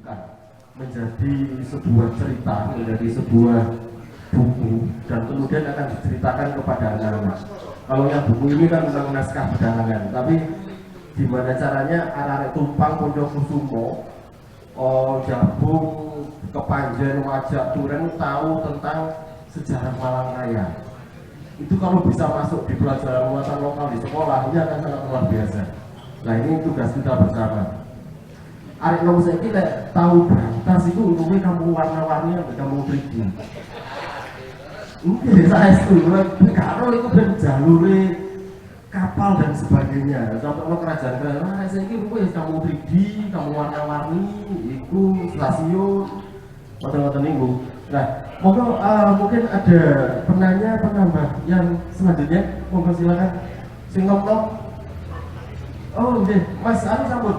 dikukuhkan menjadi sebuah cerita, menjadi sebuah buku, dan kemudian akan diceritakan kepada anak-anak. Kalau yang buku ini kan tentang naskah pedalangan, tapi gimana caranya arek Tumpang Pondokusumo, Jabung, Kepanjen, Wajak, Turen tahu tentang sejarah Malang Raya. Itu kalau bisa masuk di pelajaran muatan lokal di sekolah, ini akan sangat luar biasa. Nah, ini tugas kita bersama. Arek nom saiki lek tahu Brantas itu umumnya kamu warna-warni atau kamu 3D. Mungkin saya setuju, kalau itu ben jalure kapal dan sebagainya. Contohnya kerajaan-kerajaan, saya ini rupanya kamu 3D, kamu warna-warni, itu stasiun, motor-motor minggu. Nah, mungkin ada penambah yang selanjutnya, monggo silakan. Sing ngomong. Oh, oke, Mas Ari sambut.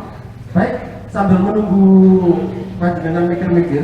Baik, sambil menunggu panjenengan mikir-mikir.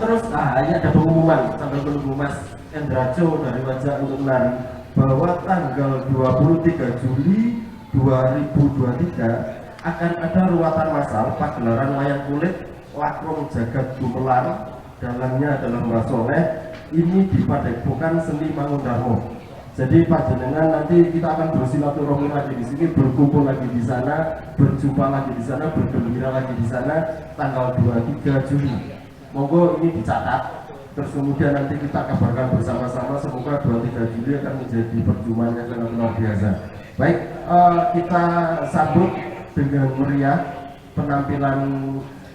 Terus, ini ada pengumuman sambil menunggu Mas Endrajo dari Wajak untuk menari, bahwa tanggal 23 Juli 2023 akan ada ruatan massal pagelaran wayang kulit Lakrung Jagat Gumelar, dalamnya adalah Mbah Soleh. Ini di Padepokan Seni Mangundarmo. Jadi panjenengan nanti kita akan bersilaturahmi lagi di sini, berkumpul lagi di sana, berjumpa lagi di sana, bergembira lagi di sana tanggal 23 Juli. Monggo ini dicatat. Terus kemudian nanti kita kabarkan bersama-sama, semoga 23 Juli akan menjadi perjumpaan yang sangat luar biasa. Baik, kita sambut dengan meriah penampilan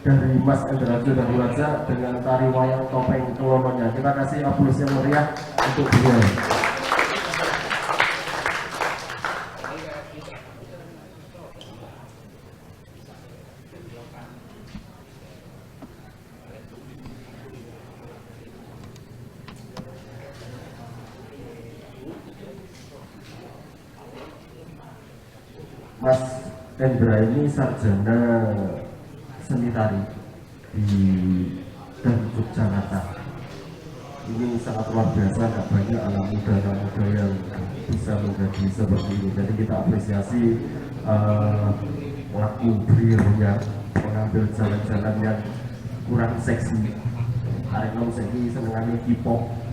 dari Mas Endrajo dari Wajak dengan tari wayang topeng kelononya. Kita kasih aplaus yang meriah untuk beliau. Mas Endra ini sarjana seni tari dari Yogyakarta. Ini sangat luar biasa, gak banyak anak muda yang bisa menjadi seperti ini. Jadi kita apresiasi pelaku beliaunya mengambil jalan-jalan yang kurang seksi. Arek nom saiki senengannya K-pop.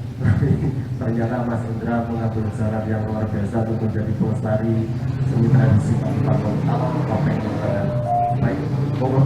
Ternyata Mas Indra mengambil jalan yang luar biasa untuk menjadi pelestari seni tradisi atau topeng. Baik, monggo.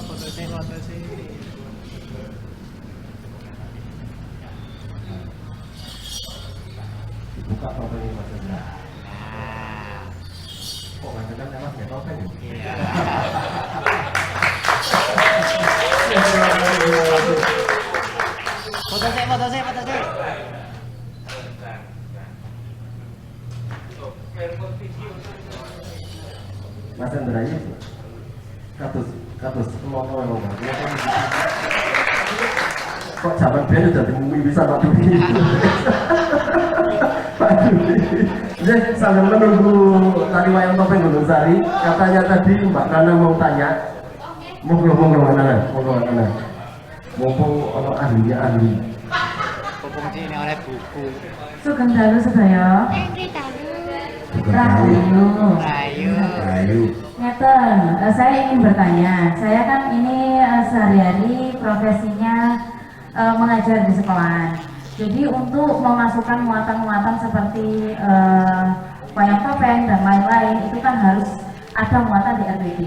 foto sih. Buka topengnya Mas Hendra. Kok Mas Hendra emang nggak topeng? Iya. Foto sih. Mas Hendra ini kados ngomong kok zaman biyen udah dimumi bisa Pak Dudi. Pak Dudi. Jadi sambil menunggu tadi wayang topeng Gunung Sari, katanya tadi Mbak Nana mau tanya. Monggo Nana. Mumpung ono ahli. Mumpung ini oleh buku. Sugeng dalu sedaya. Rahayu. Ngeten, saya ingin bertanya. Saya kan ini sehari-hari profesinya mengajar di sekolahan. Jadi untuk memasukkan muatan-muatan seperti wayang topeng dan lain-lain itu kan harus ada muatan di RPD.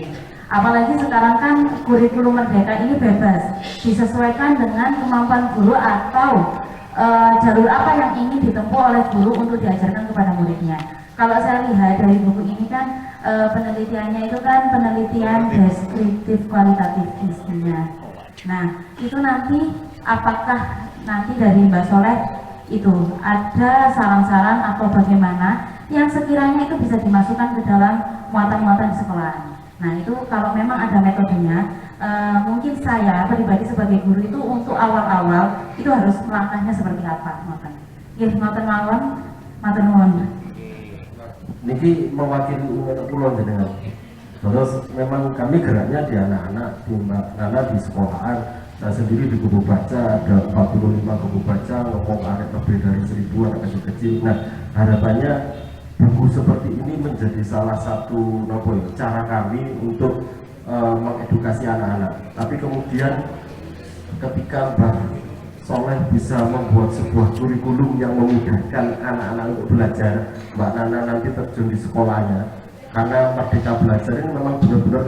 Apalagi sekarang kan kurikulum merdeka ini bebas, disesuaikan dengan kemampuan guru atau jalur apa yang ingin ditempuh oleh guru untuk diajarkan kepada muridnya. Kalau saya lihat dari buku ini kan penelitiannya itu kan penelitian deskriptif kualitatif isinya. Nah itu nanti apakah nanti dari Mbak Soleh itu ada saran-saran atau bagaimana yang sekiranya itu bisa dimasukkan ke dalam muatan-muatan di sekolah. Nah itu kalau memang ada metodenya, mungkin saya pribadi sebagai guru itu untuk awal-awal itu harus melangkahnya seperti apa? Ngoten mawon, matur nuwun. Niki mewakili umat pulau jenengan. Terus memang kami geraknya di anak-anak, di Mbak Nana di sekolahan. Saya sendiri di buku baca ada 45 buku baca, ngomong arek lebih dari 1000 anak kecil-kecil. Nah harapannya buku seperti ini menjadi salah satu cara kami untuk mengedukasi anak-anak. Tapi kemudian ketika Mbak Soleh bisa membuat sebuah kurikulum yang memudahkan anak-anak untuk belajar, Mbak Nana nanti terjun di sekolahnya. Karena Merdeka Belajar ini memang benar-benar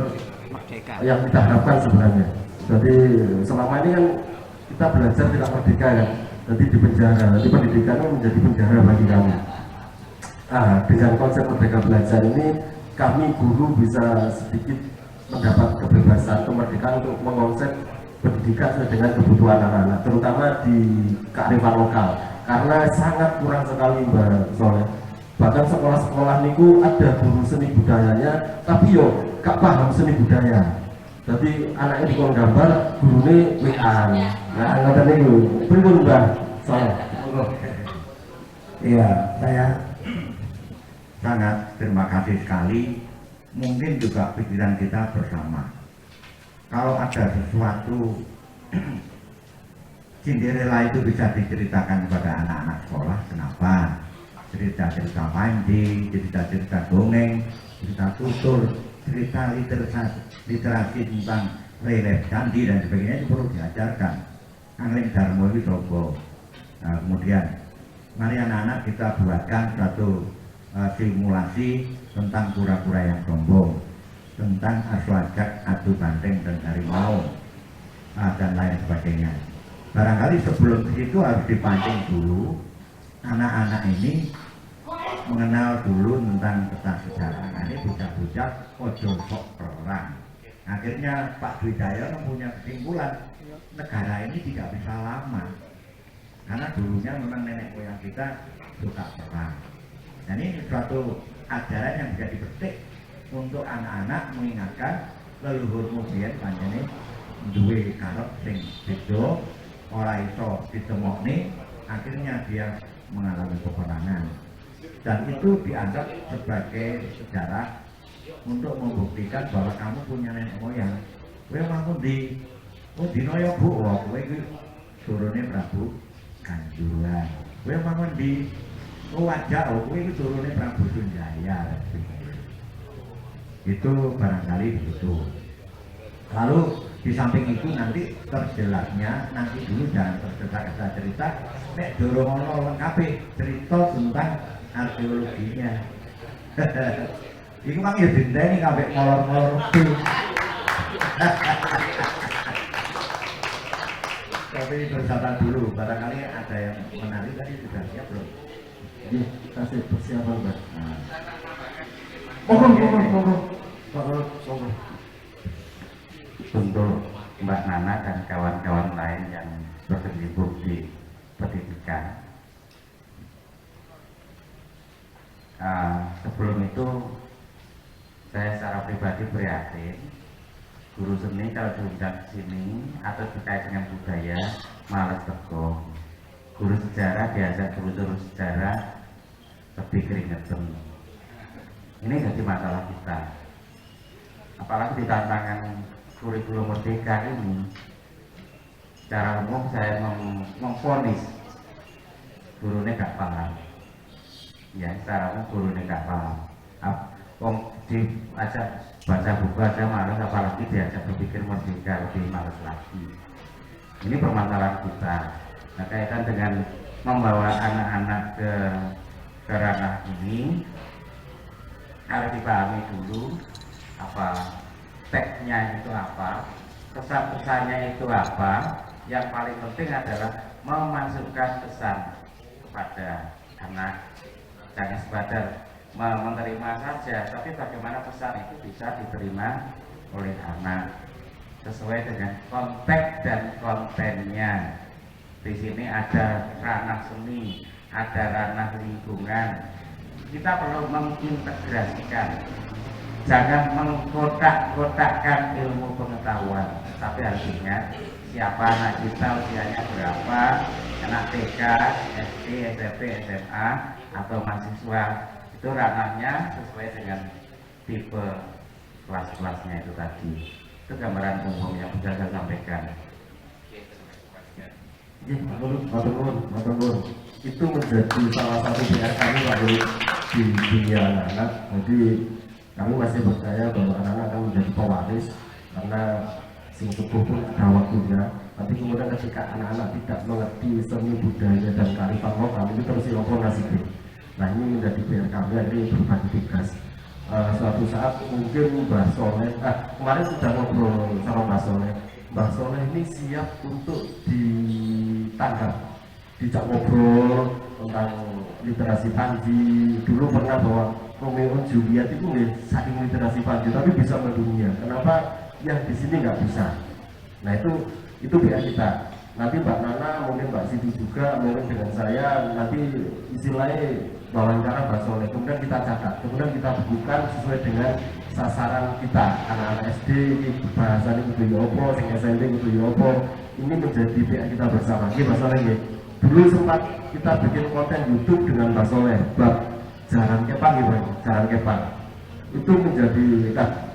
yang kita harapkan sebenarnya. Jadi selama ini kan kita belajar tidak merdeka kan, nanti di penjara, nanti pendidikan menjadi penjara bagi kami. Dengan konsep Merdeka Belajar ini, kami guru bisa sedikit mendapat kebebasan, kemerdekaan untuk mengonsep pendidikan sesuai dengan kebutuhan anak-anak, terutama di kearifan lokal. Karena sangat kurang sekali Mbak Soleh. Bahkan sekolah-sekolah niku ada guru seni budayanya, tapi yo gak paham seni budaya. Jadi anaknya dikon gambar, gurune WA. Nah, ngoten niku. Pripun Mbak Soleh? Iya, saya sangat terima kasih sekali. Mungkin juga pikiran kita bersama. Kalau ada sesuatu Cinderella itu bisa diceritakan kepada anak-anak sekolah, kenapa? Cerita-cerita mandi, cerita-cerita dongeng, cerita tutur, cerita literasi tentang relief candi dan sebagainya itu perlu diajarkan. Angling Darmo itu coba. Nah, kemudian mari anak-anak kita buatkan suatu simulasi tentang kura-kura yang sombong, tentang aswajak, adu banteng dan harimau, dan lain sebagainya. Barangkali sebelum itu harus dipancing dulu anak-anak ini mengenal dulu tentang peta sejarah. Ini bocah-bocah ojo sok perang. Akhirnya Pak Dwi Cahyo mempunyai kesimpulan negara ini tidak bisa lama karena dulunya memang nenek moyang kita suka perang. Dan ini suatu ajaran yang bisa dipetik untuk anak-anak mengingatkan leluhur biyen pancene duwe karep sing beda, ora iso ditemokne, akhirnya dia mengalami peperangan. Dan itu dianggap sebagai sejarah untuk membuktikan bahwa kamu punya nenek moyang. Kowe mangko di dina ya Bu, kowe iki turune Prabu Kanjuran. Kowe mangko di wajah kowe iki turune Prabu Sunjaya. Itu barangkali begitu. Lalu di samping itu nanti terjelasnya, nanti dulu jangan tergesa-gesa cerita, nek dorong lengkap cerita tentang arkeologinya. Iku mang ya dinteni kabeh ngolor-ngolor itu. Tapi bersabar dulu, barangkali ada yang menarik tadi sudah siap belum? Iya, kasih persiapan Mbak. Nah. Monggo. Untuk Mbak Nana dan kawan-kawan lain yang berkecimpung di pendidikan, sebelum itu saya secara pribadi prihatin guru seni kalau diundang ke sini atau terkait dengan budaya malas teko. Guru sejarah diajak guru sejarah lebih keringetan. Ini jadi masalah kita, apalagi di tantangan kurikulum merdeka ini. Secara umum saya memvonis gurunya gak paham, ya secara umum gurunya gak paham. Diajak baca buku aja malas, apalagi diajak berpikir merdeka lebih malas lagi. Ini permasalahan kita. Nah, kaitan dengan membawa anak-anak ke ranah ini harus dipahami dulu apa teksnya itu apa, pesan-pesannya itu apa. Yang paling penting adalah memasukkan pesan kepada anak, jangan sekedar menerima saja, tapi bagaimana pesan itu bisa diterima oleh anak sesuai dengan konteks dan kontennya. Di sini ada ranah seni, ada ranah lingkungan. Kita perlu mengintegrasikan, jangan mengkotak-kotakkan ilmu pengetahuan, tapi harus ingat siapa anak kita, usianya berapa, anak TK, SD, SMP, SMA, atau mahasiswa. Itu ranahnya sesuai dengan tipe kelas-kelasnya itu tadi. Itu gambaran umum yang bisa saya sampaikan. Matur. Itu menjadi salah satu PR kami waktu di dunia anak-anak. Jadi kami masih percaya bahwa anak-anak akan menjadi pewaris karena sing sepuh pun ada waktunya. Tapi kemudian ketika anak-anak tidak mengerti seni budaya dan kearifan lokal, itu terus dilakukan nasibnya. Nah, ini menjadi PR kami, ini berbagi tugas. Suatu saat mungkin Mbah Soleh, kemarin sudah ngobrol sama Mbah Soleh. Mbah Soleh ini siap untuk ditanggap, dijak ngobrol tentang literasi Panji. Dulu pernah bahwa Romeo dan Juliet itu saking literasi Panji, tapi bisa mendunia. Kenapa yang di sini nggak bisa? Nah, itu PR kita. Nanti Mbak Nana, mungkin Mbak Siti juga, mungkin dengan saya nanti istilahnya wawancara Mbak Soleh, kemudian kita catat, kemudian kita bukukan sesuai dengan sasaran kita. Anak-anak SD ini bahasanya kudu yopo, sing SMP kudu yopo. Ini menjadi PR kita bersama. Ini Mbak Soleh ya. Dulu sempat kita bikin konten YouTube dengan Mbak Soleh, bab Jaran Kepang gitu, Jaran Kepang. Itu menjadi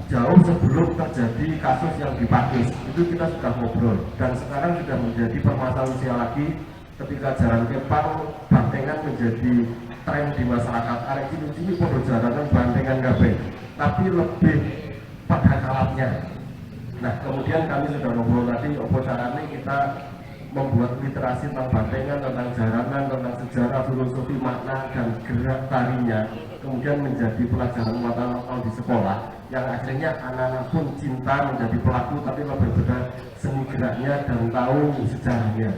jauh sebelum terjadi kasus yang di Pakis, itu kita sudah ngobrol, dan sekarang sudah menjadi permasalahan usia lagi ketika Jaran Kepang bantengan menjadi tren di masyarakat. Arek cilik-cilik podo jaranan bantengan kabeh, tapi lebih pada kalatnya. Nah, kemudian kami sudah ngobrol tadi opo caranya kita membuat literasi tentang bantengan, tentang jaranan, tentang sejarah, filosofi, makna, dan gerak tarinya, kemudian menjadi pelajaran muatan lokal di sekolah, yang akhirnya anak-anak pun cinta menjadi pelaku, tapi lebih pada seni geraknya dan tahu sejarahnya.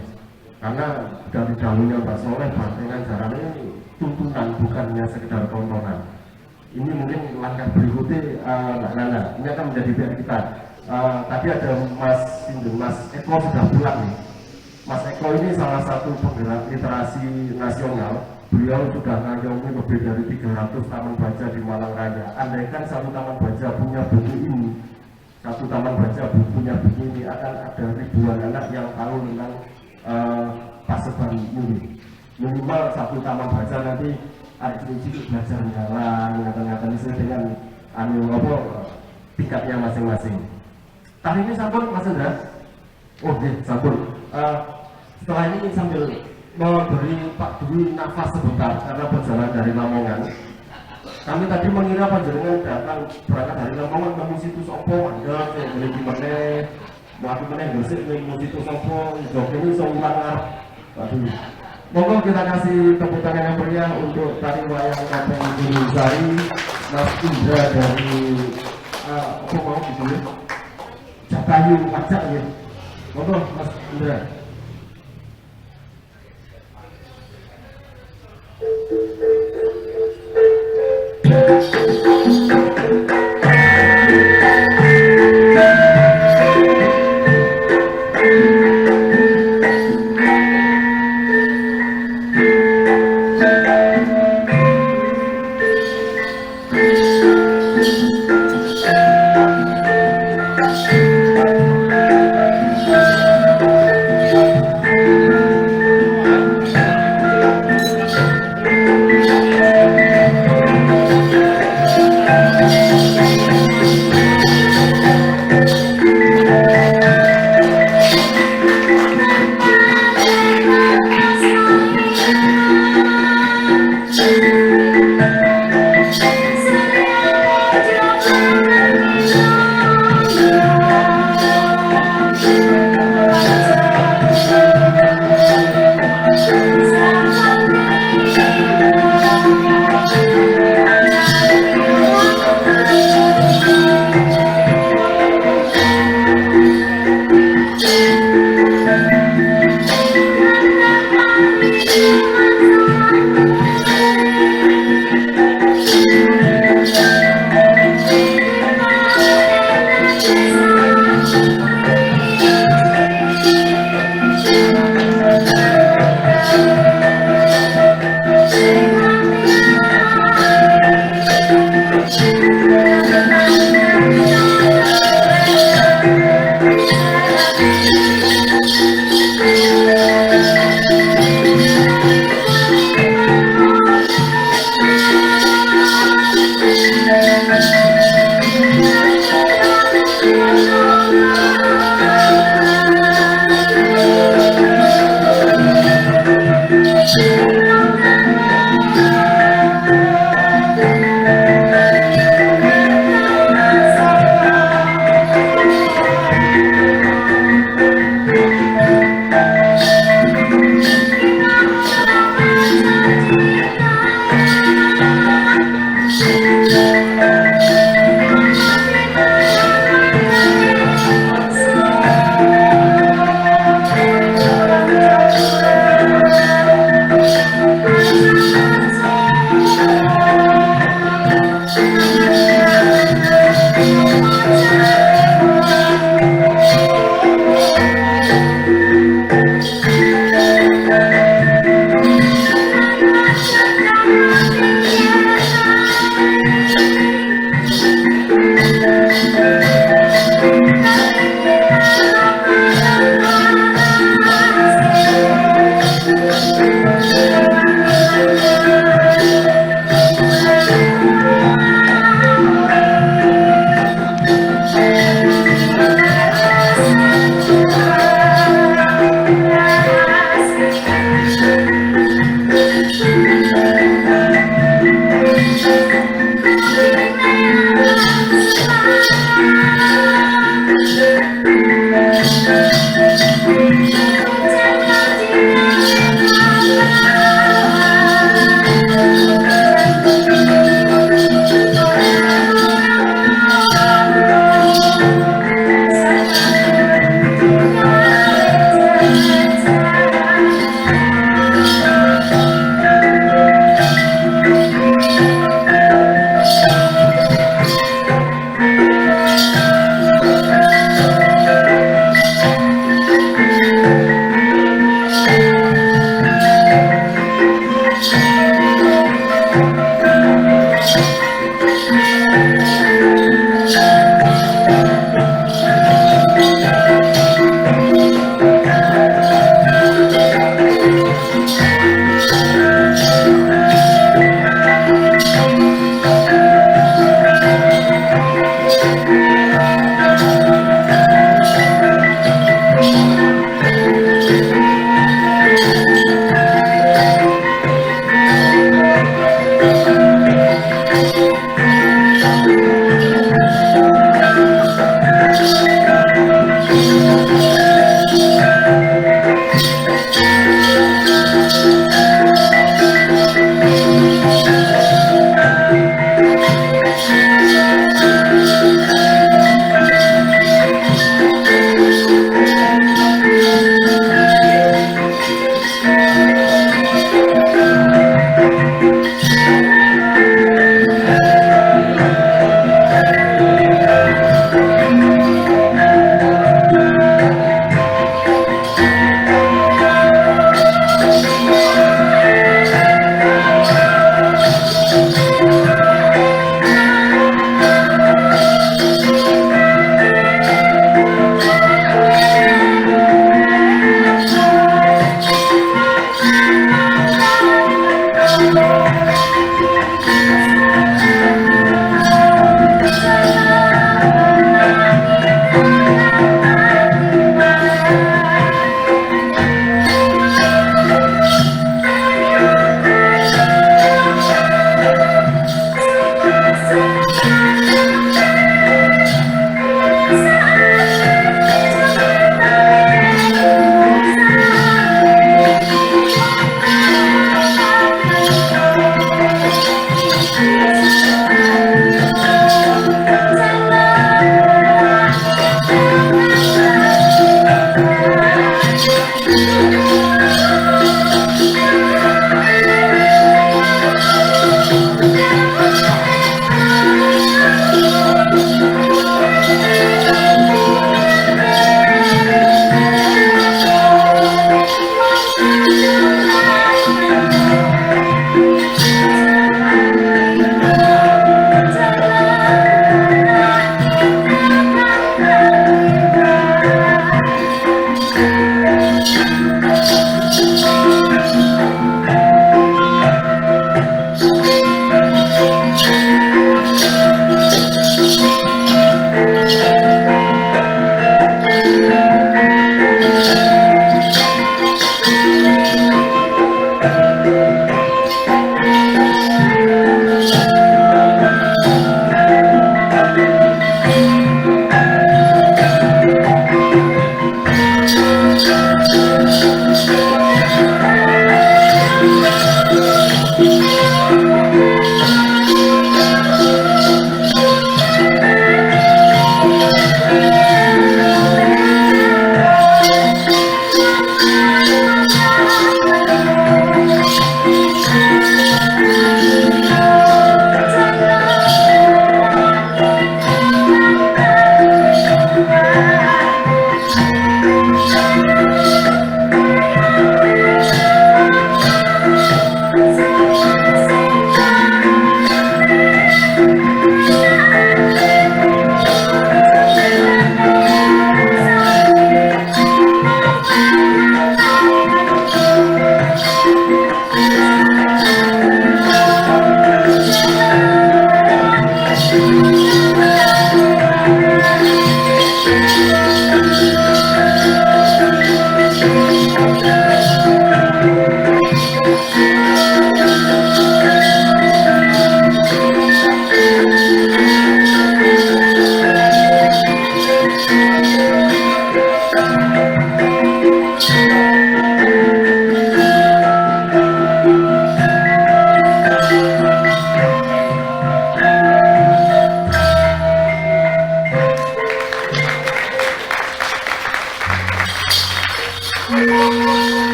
Karena dari dahulunya Mbak Soleh, bantengan jaranan ini tuntunan, bukannya sekedar tontonan. Ini mungkin langkah berikutnya Mbak Nana, ini akan menjadi PR kita. Tadi ada Mas Eko sudah pulang nih. Mas Eko ini salah satu penggerak literasi nasional. Beliau sudah ngayomi lebih dari 300 taman baca di Malang Raya. Andaikan satu taman baca punya buku ini, satu taman baca punya buku ini, akan ada ribuan anak yang tahu tentang Paseban ini. Minimal satu taman baca nanti ada cilik belajar jalan, ngata-ngata sesuai dengan tingkatnya masing-masing. Tadi ini sampun Mas Indra. Oh iya, sampun. Setelah ini sambil memberi Pak Dwi nafas sebentar karena perjalanan dari Lamongan. Kami tadi mengira panjenengan datang berangkat dari Lamongan ke situs opo, Anda saya beli gimana, melakukan mana bersih ke situs opo, jok ini seorang Waduh. Monggo kita kasih tepuk tangan yang meriah untuk tari wayang Kapeng Gunung Sari, Mas Indra dari apa mau gitu ya? Jakayu pajak ya. Monggo Mas Indra.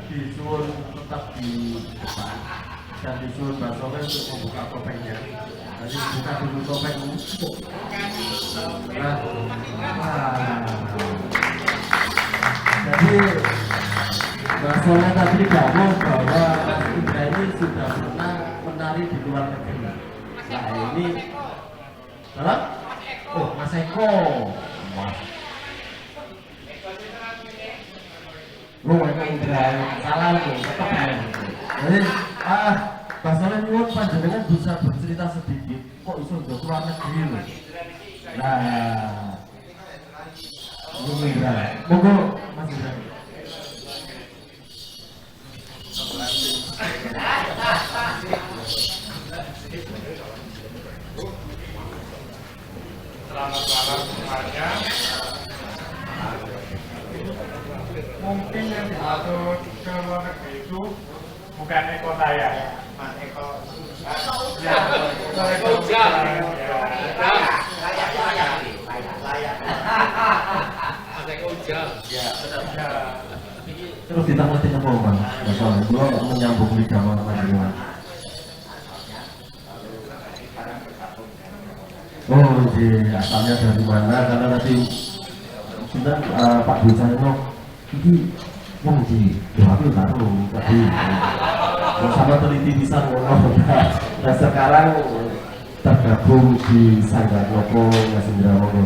disuruh tetap di depan dan disuruh Mbak Soleh untuk membuka topengnya. Jadi buka dulu topengmu. Jadi Mbak Soleh tadi ngomong bahwa Mas Indra ini sudah pernah menari di luar negeri. Nah ini, oh Mas Eko. Oh, Eko Indra, salah tuh, tetap ya. Jadi, Mbak Soleh nyuwun panjenengan bisa bercerita sedikit. Kok iso ke luar negeri loh. Nah, Mas Indra, monggo Mas Indra. Selamat malam semuanya. Mungkin yang dimaksud ke luar negeri itu bukan Eko saya, Mas Eko. Ya, Eko Ujang. Mas Eko Ujang. Ya. Terus ditanggapi apa Bang? Masalah itu menyambung di zaman panjenengan. Oh, di asalnya dari mana? Karena tadi kita Pak Dusano ini wong di Jawa baru tadi sama teliti bisa ngomong. Nah sekarang tergabung di Sanggar Lopo Mas Indra Monggo.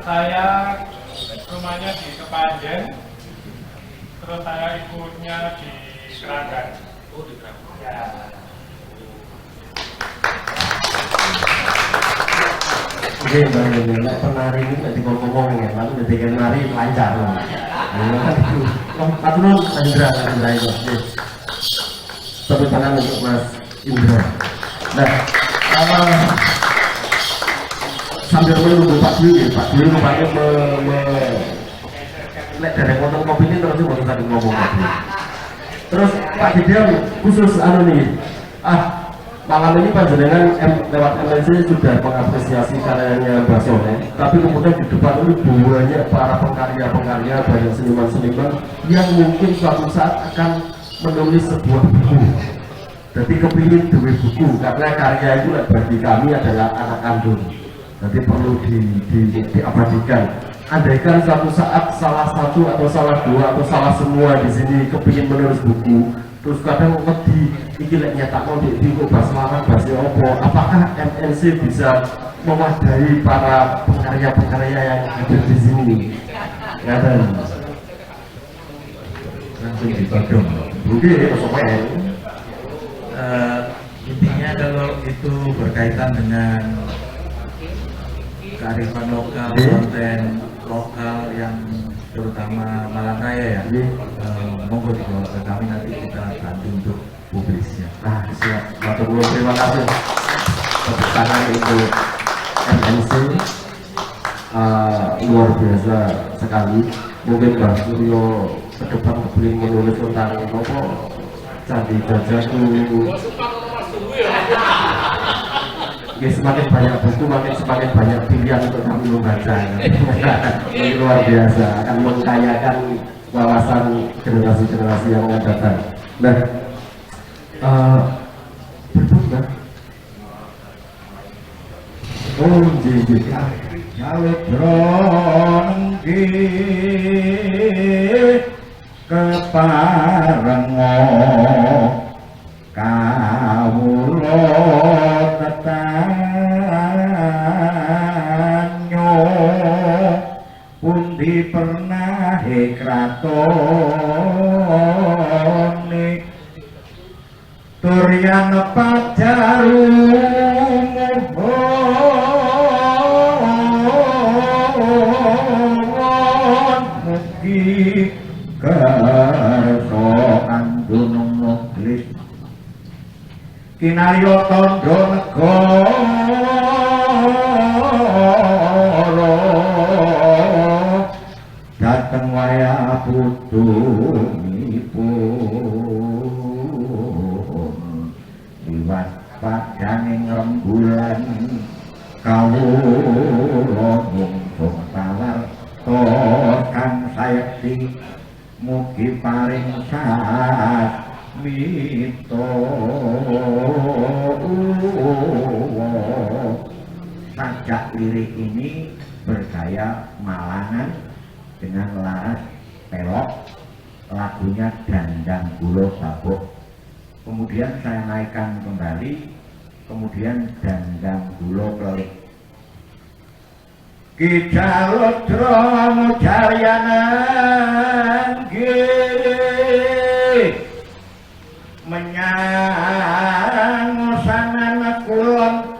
Saya rumahnya di Kepanjen, terus saya ikutnya di Keranggan. Oh di Keranggan. Ya. Oke, Bang, penari ini nanti ngomong ya, lalu nanti kan nari lancar loh. Pak Turun, Mas Indra itu. Tepuk tangan untuk Mas Indra. Nah, sambil menunggu Pak Dwi, Pak Dwi rupanya dari potong kopi ini terus mau tadi ngomong tadi. Terus Pak Didiam khusus nih, malam ini panjenengan lewat MNC sudah mengapresiasi karyanya Mbak Soleh, tapi kemudian di depan ini banyak para pengkarya-pengkarya, banyak seniman-seniman yang mungkin suatu saat akan menulis sebuah buku. Jadi kepingin duit buku karena karya itu bagi kami adalah anak kandung. Jadi perlu diabadikan. Andaikan suatu saat salah satu atau salah dua atau salah semua di sini kepingin menulis buku, terus kadang wedi iki lek nyetakno di Kobas Semarang basi opo, apakah MNC bisa mewadahi para pengkarya-pengkarya yang ada di sini? Ngaten. Langsung ditodong. Oke, kesopen. Intinya kalau itu berkaitan dengan kearifan lokal, konten lokal yang terutama Malang Raya ya, monggo dibawa ke kami, nanti kita bantu untuk publisnya. Nah, siap. Matur nuwun, terima kasih. Tepuk tangan untuk MNC, luar biasa sekali. Mungkin Mbak Suryo ke depan kepingin menulis tentang apa Candi Jajaku. Semakin banyak buku, semakin banyak pilihan untuk kami membaca. Ini luar biasa, akan mengkayakan wawasan generasi-generasi yang akan datang. Nah, berikutnya, oh jadi jaluk brongi keparengo kawula tetanyo pundi pernah kratone Turyan pajarung mugi kerso andunung muklis kinarya tandha negara dateng wayah putunipun liwat padaning rembulan kawula mung tawar kang sayekti mugi paring mito. Sajak lirik ini bergaya Malangan dengan laras pelok, lagunya Dandang Gulo Babuk. Kemudian saya naikkan kembali, kemudian Dandang Gulo Pelik. Ki Jaludra Mujaryanan nggih menyang sanana kulon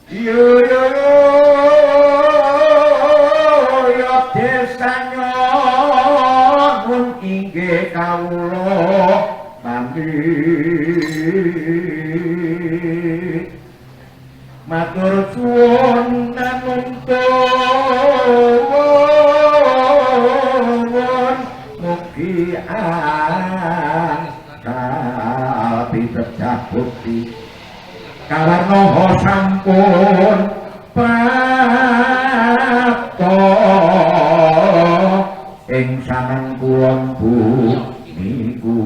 yo desanya pun inggih kawula pamri matur suwun nanuntun mugi tapi tercabuti kawarna sampun prapta ing sanang kulon niku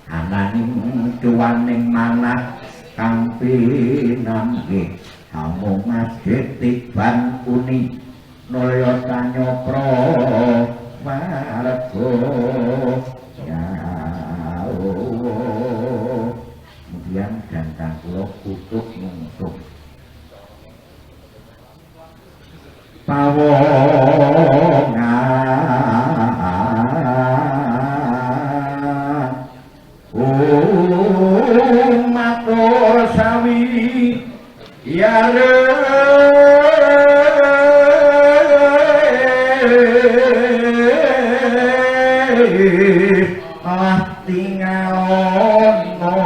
ananing cuwaning manah kang pinanggih amung masjid tiban uni nulya tanyapra marga kemudian Dandang Gulo Kutuk Mungsung pawongan matur sawi ya tingalono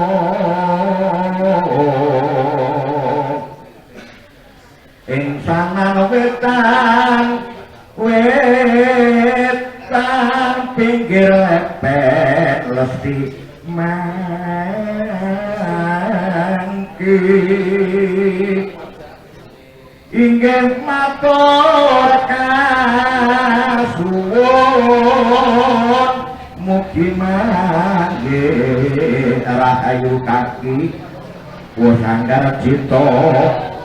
ing sanan wetan pinggir lepet lesti mangki inggih matur kasuwun mugi mangke rahayu kaki wasanggar cita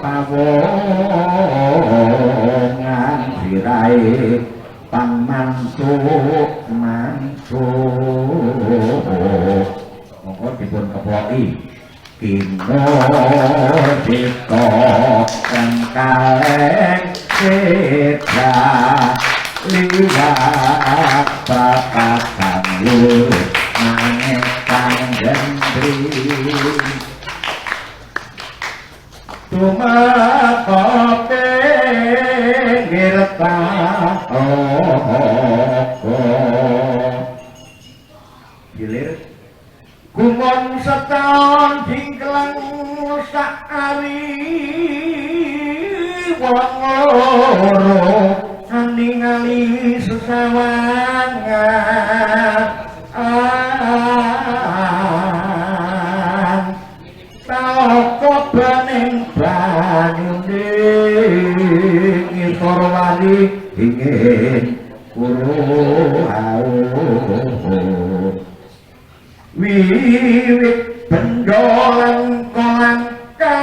pawongan sirahe pamantuk monggo dipun keploki kino cita kang kaleng citra liwat papasan lur manekang gendri tumakote ngirta gilir kumon setahun dingkelang sakari wong loro ningali sesawangan toko bening banyune ngisor wali ingin kuruhau wiwit bendolan kolang kalengi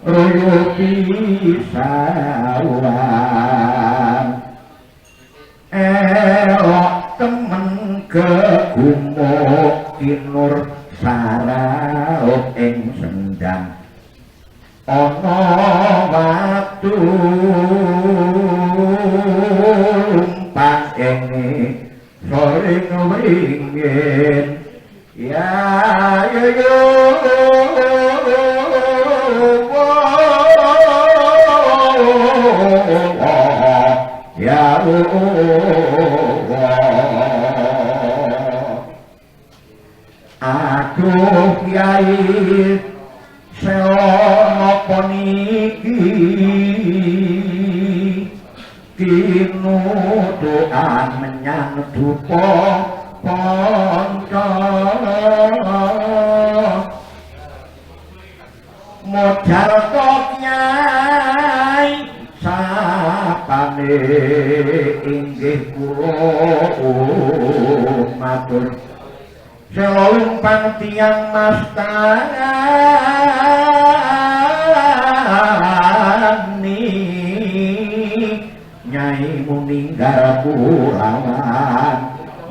royo pisawan elok temen kegumuk kinur sarau ing sendang ana watu lumpat ing soring wringin ya aduh Kyai selama niki tinudukan menyang dupa panca modal kok Kyai Mangkane inggih kula matur selumpan tiyang mastani Nyai muninggal kulawan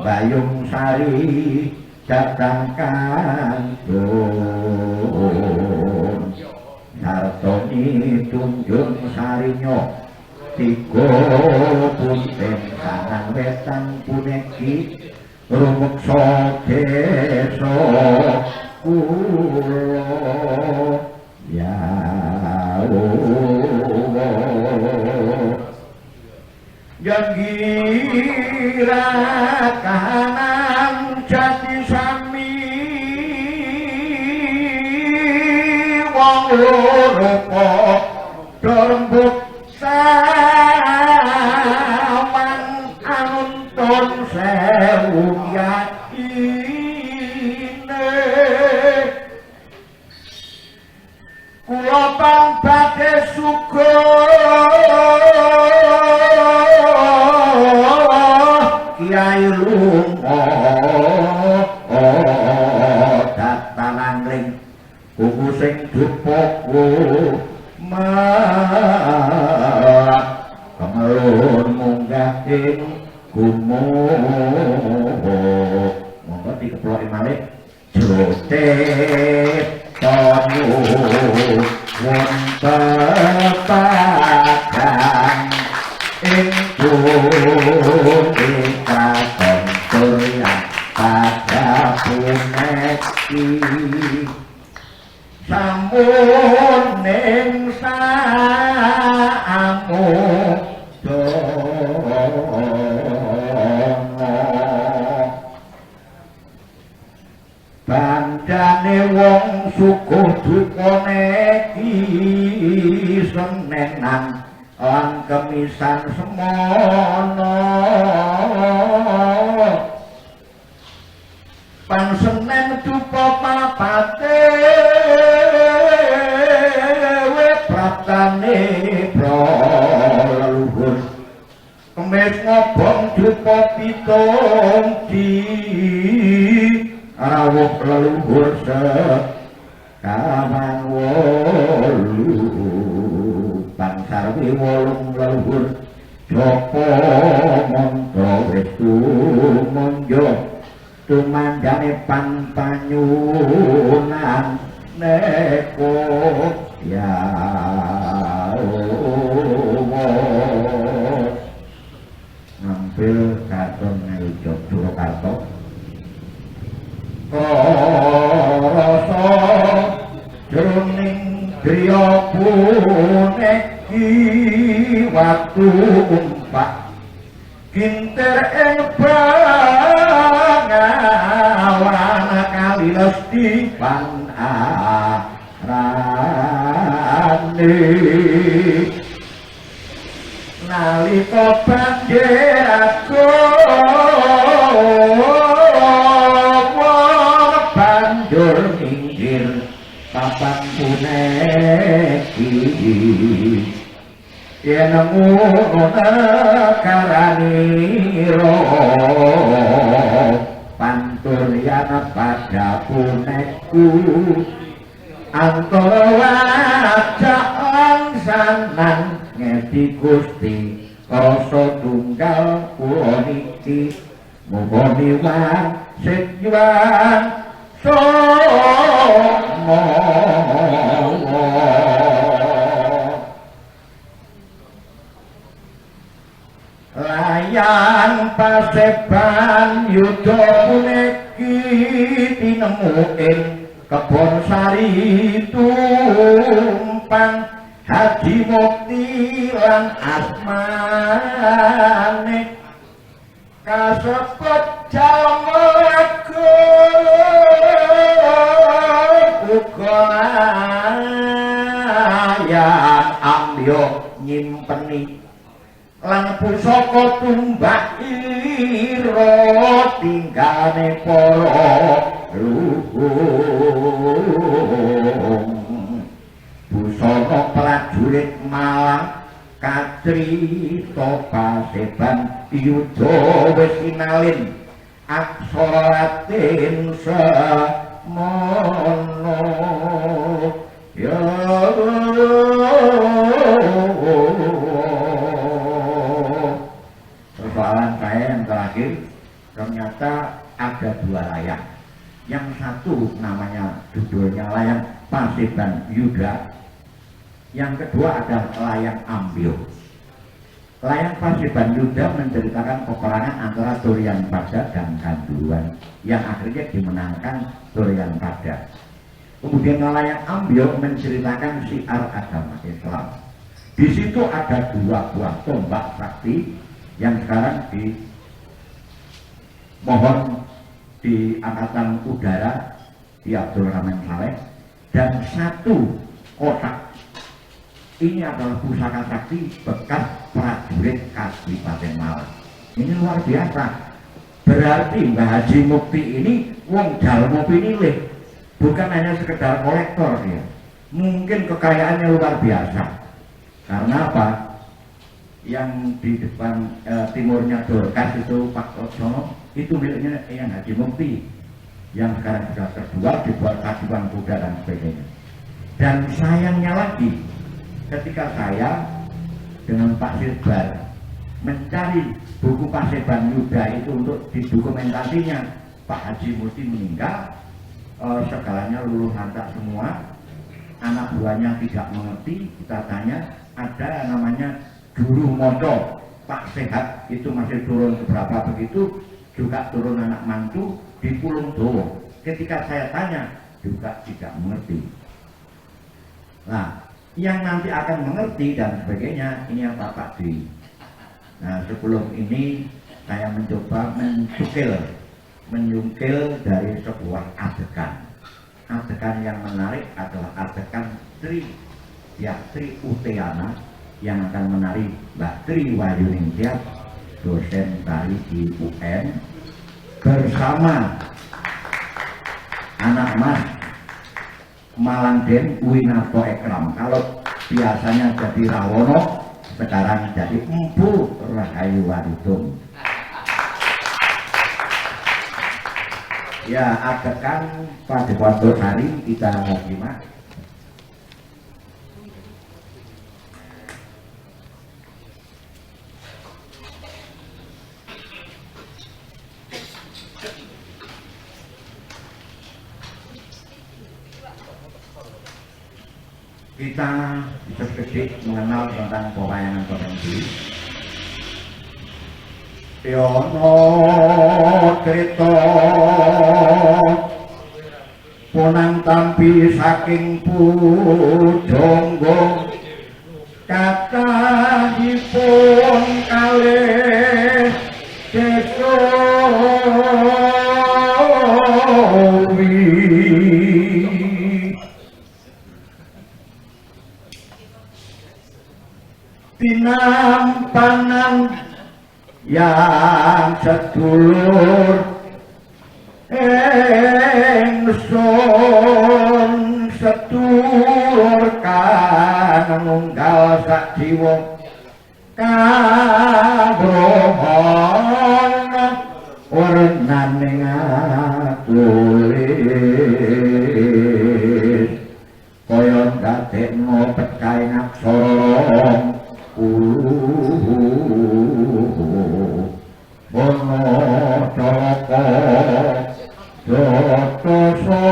Bayung Sari datang kantun Sartoni tunjung sarinyo tiga punten kanan wetan puneki rumeksa desa kula ya Allah Janggira kahanan jati sami wong rupa dorembuk sawan anuntun sewu yakine kula tang badhe Kiai lunga datanangling kuku sing dupaku kemelun munggah ing gumuh monggo dikeploki malih jote tonu wonten padang ing bumi katon surya pada puneki sampun ning samu bandane wong sukuh dukane iki senenan lan kemisan semono pan senen dupa papate we pratane pro leluhur kemis ngobong dupa pitung di rawuh leluhur sekawan wolu Bangsarwi wolung leluhur Joko Monto Westu Monjo Tumandane Pantanyunan Neko Ya Allah Ngambil katon Ngelujok Surakarta Rasa Jroning Griya puneki waktu umpak kinter ing bangawan kali lesti panarane nalika banjir aku banjur minggir papan puneki yen ngono karanira panturyana pada puneku antara wajaan sanan ngeti Gusti rasa tunggal kula niki mumpuni wasit juang layan paseban yuda puneki tinemu ing kebon sari tumpang Haji Mukti lan asmane kasebut jalma uga yang ambyo nyimpeni lan pusaka tumbak ira tinggane para luhung busana prajurit Malang kacrita paseban yuda wis kinalin aksara Latin semono ya persoalan saya yang terakhir ternyata ada dua layang. Yang satu namanya judulnya layang Paseban Yuda, yang kedua adalah layang Ambio. Layang Paseban Yuda menceritakan peperangan antara Durian Pada dan Kanduruan yang akhirnya dimenangkan Durian Pada. Kemudian layang Ambio menceritakan syiar agama Islam. Di situ ada dua buah tombak sakti yang sekarang dimohon di Angkatan Udara di Abdul Rahman Saleh, dan satu kotak ini adalah pusaka sakti bekas prajurit Kabupaten Malang. Ini luar biasa. Berarti Mbah Haji Mukti ini wong jalmo pinilih, bukan hanya sekedar kolektor dia. Mungkin kekayaannya luar biasa. Karena apa? Yang di depan timurnya Dorkas itu Pak Otsono itu miliknya yang Haji Mukti, yang sekarang sudah terjual dibuat paduan kuda dan sebagainya. Dan sayangnya lagi, ketika saya dengan Pak Sirbar mencari buku Paseban Yuda itu untuk didokumentasinya, Pak Haji Mukti meninggal, segalanya luluh lantak semua, anak buahnya tidak mengerti. Kita tanya, ada namanya Juru Moco, Pak Sehat itu masih turun beberapa begitu, juga turun anak mantu di Pulung Dowo. Ketika saya tanya juga tidak mengerti. Nah, yang nanti akan mengerti dan sebagainya ini yang Pak Dwi. Nah, sebelum ini saya mencoba menyungkil dari sebuah adegan. Adegan yang menarik adalah adegan Tri Uteana yang akan menari Mbak Tri Wayuningsih, dosen tari di UN, bersama anak mas Malangden Winarto Ekram. Kalau biasanya jadi Rawono, sekarang jadi Empu Rahayu Wadudung. Ya, adegan pada waktu hari kita simak. Kita sedikit mengenal tentang pewayangan Potensi. Yono cerita punang tampi saking pujangga kathahipun kalih desa tinampanan yang sedulur ingsun sedulur kang nunggal sak jiwa kabrohon wernaning atulis kaya dadekno pecahe aksara Bono Caraka Jatasa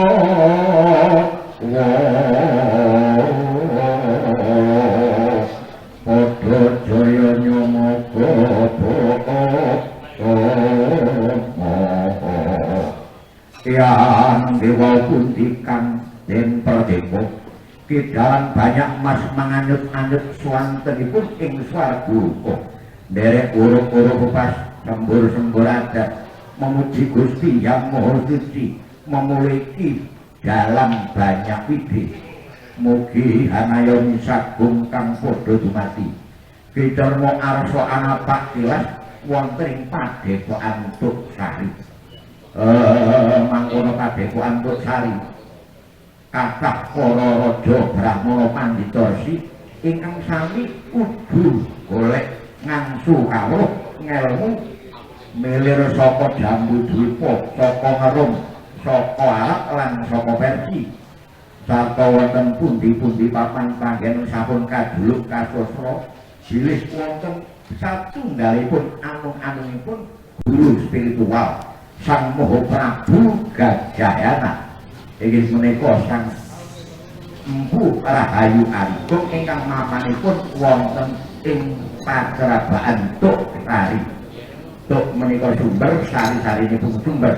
Padha jaya nyamaka yang dewa puntikan den pradeva kidalan banyak mas manganyut-anyut swantenipun ing swarga derek urup-urup pas sembur-sembur adat memuji Gusti Yang Maha Suci memiliki dalam banyak widi mugi hanayon sagung kang padha dumati kicermo arsa anapak tilas wonten ing padepokan Tuksari mangkono padepokan Tuksari kathah para raja brahmana pandita resi ingkang sami kudu golek ngangsu kawruh ngelmu milir saka Jambu Dwipa, saka Ngerum, saka Arab lan saka Persia. Sarta wonten pundi-pundi papan panggen sampun kaduluk kasosro bilih wonten satunggalipun anung-anungipun guru spiritual Sang Maha Prabu Gajayana inggih menika Sang Empu Rahayu Agung ingkang mamanipun wonten ing Pacerabaan Tuk Sari. Tuk menika sumber sari-sarinipun sumber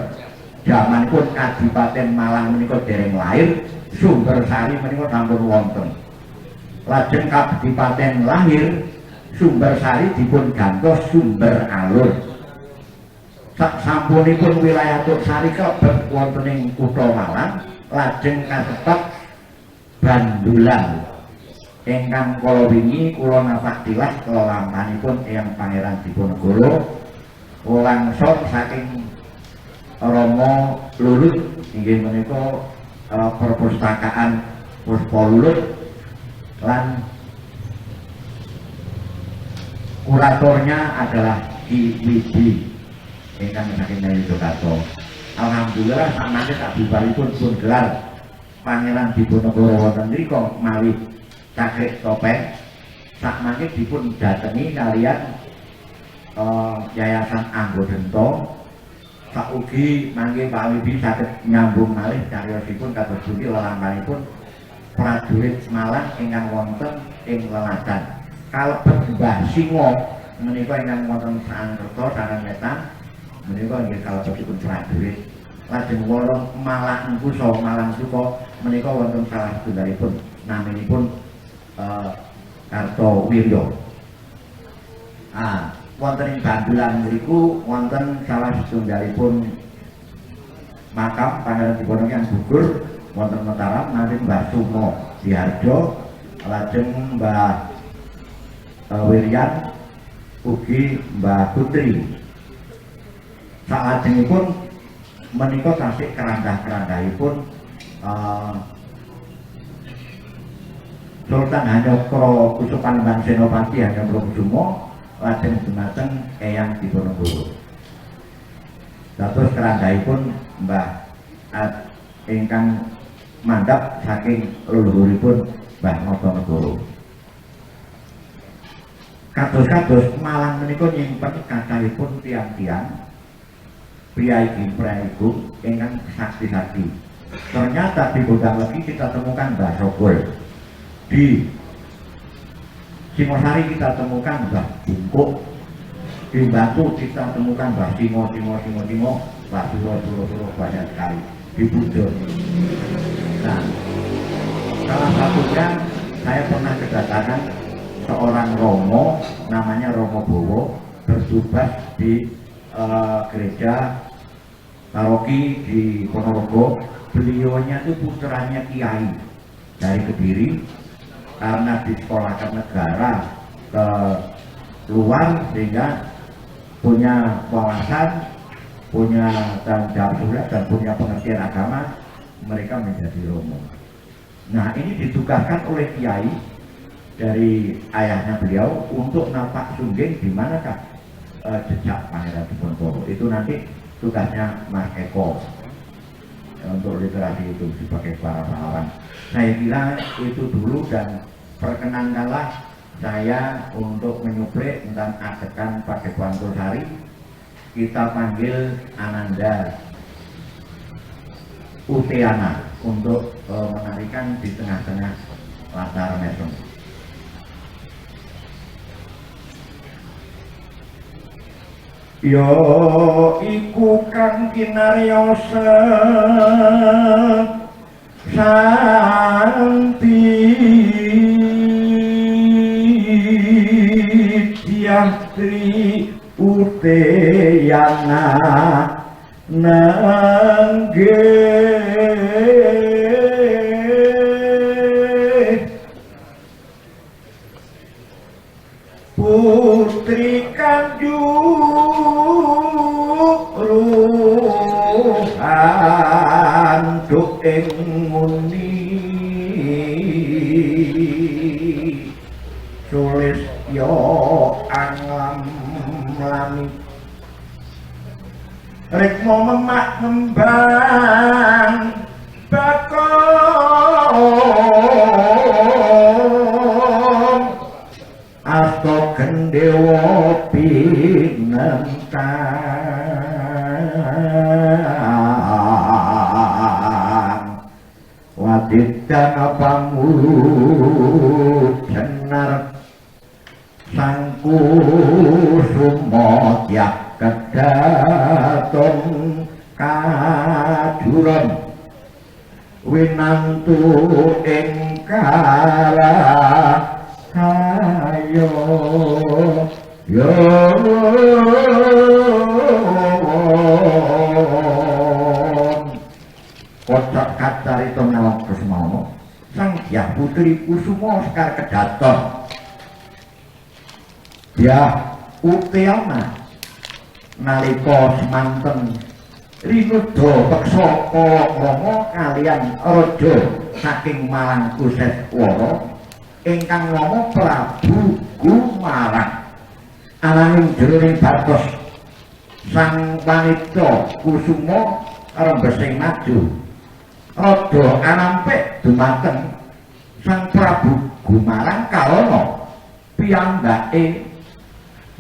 jamanipun Kadipaten Malang menika dereng lahir, sumber sari menika sampun wonten. Lajeng Kadipaten lahir, sumber sari dipun gantos sumber alur. Sampunipun wilayah Tuk Sari kalebet wonten ing Kutha Malang, lajeng kasebat Bandulan. Ingkang kala wingi kula nafak tilas lelampahanipun Eyang Pangeran Diponegoro langsung saking Rama Lulut inggih menika perpustakaan Puspa Lulut lan kuratornya adalah Ki Widi ingkang saking Yogyakarta. Alhamdulillah sakmene tak bubaripun pun gelar Pangeran Diponegoro wonten mriku mawi cakrik topeng sakmene dipun datengi kaliyan Yayasan Anggodento saugi mangke Pak Wibi saged nyambung malih cariyosipun kados pundi lelampahanipun prajurit Malang ingkang wonten ing leladan kalebet Mbah Singo menika ingkang wonten Sangkerto Sarang menika inggih kalebetipun prajurit. Lajeng wolong Malang Kuso Malang Suko menika wonten salah setunggalipun naminipun Kartowiryo. Wonten ing Bandulan mriku wonten salah setunggalipun makam Pangeran Diponegoro yang gugur wonten Mataram nanti Mbah Sumo Diharjo, lajeng Mbah Wiryan ugi Mbah Putri. Salajengipun menika tasik kerandah-kerandahipun Sultan Hanyokro Kusupanembahan Senopati Hanyokrokusumo lajeng dumateng Eyang Diponegoro. Dados kerandahipun Mbah ingkang mandhap saking leluhuripun Mbah Notonegoro. Kados-kados Malang menika nyimpen kathahipun tiang-tiang priyayi ingkang sakti-sakti. Ternyata di Gondang Legi kita temukan Mbah Sogol. Di Singosari kita temukan Mbah Bungkuk. Di Batu kita temukan Mbah Simo, Mbah Suro banyak sekali. Di Budo. Nah, salah satunya saya pernah kedatangan seorang Romo, namanya Romo Bowo, bertugas di gereja paroki di Ponorogo. Beliaunya itu putranya kiai dari Kediri, karena disekolahkan negara ke luar sehingga punya wawasan, punya tanggung jawab surat dan punya pengertian agama, mereka menjadi Romo. Nah, ini ditugaskan oleh kiai dari ayahnya beliau untuk napak sungging di manakah jejak Pangeran Diponegoro. Itu nanti tugasnya Mas Eko untuk literasi itu sebagai para pahlawan. Saya kira itu dulu, dan perkenankanlah saya untuk menyuplik tentang adegan Padepokan Tosari. Kita panggil Ananda Uteana untuk menarikan di tengah-tengah latar mesem. Yo iku kang kinaryosa Santi Diastri Uteyana Nangge Putri Kanjuruhan Duk ing muni trisya anglam lami rikmo memak ngembang bakong asto gendewa pinentang wadidan pamujenar sangku sumodyak kedaton kaduron winantu ing kalahayo yo kocok kacarita nawang Kusuma sang Dyah Putri Kusuma Sekar kedaton Dyah Utama nalika semanten Rinudha peksa Rama kaliyan raja saking Malang Kuseswara ingkang nama Prabu Gumarang ananging jroning batos sang wanita Kusuma rembesing maju rada anampik dumateng sang Prabu Gumarang kalana piyambake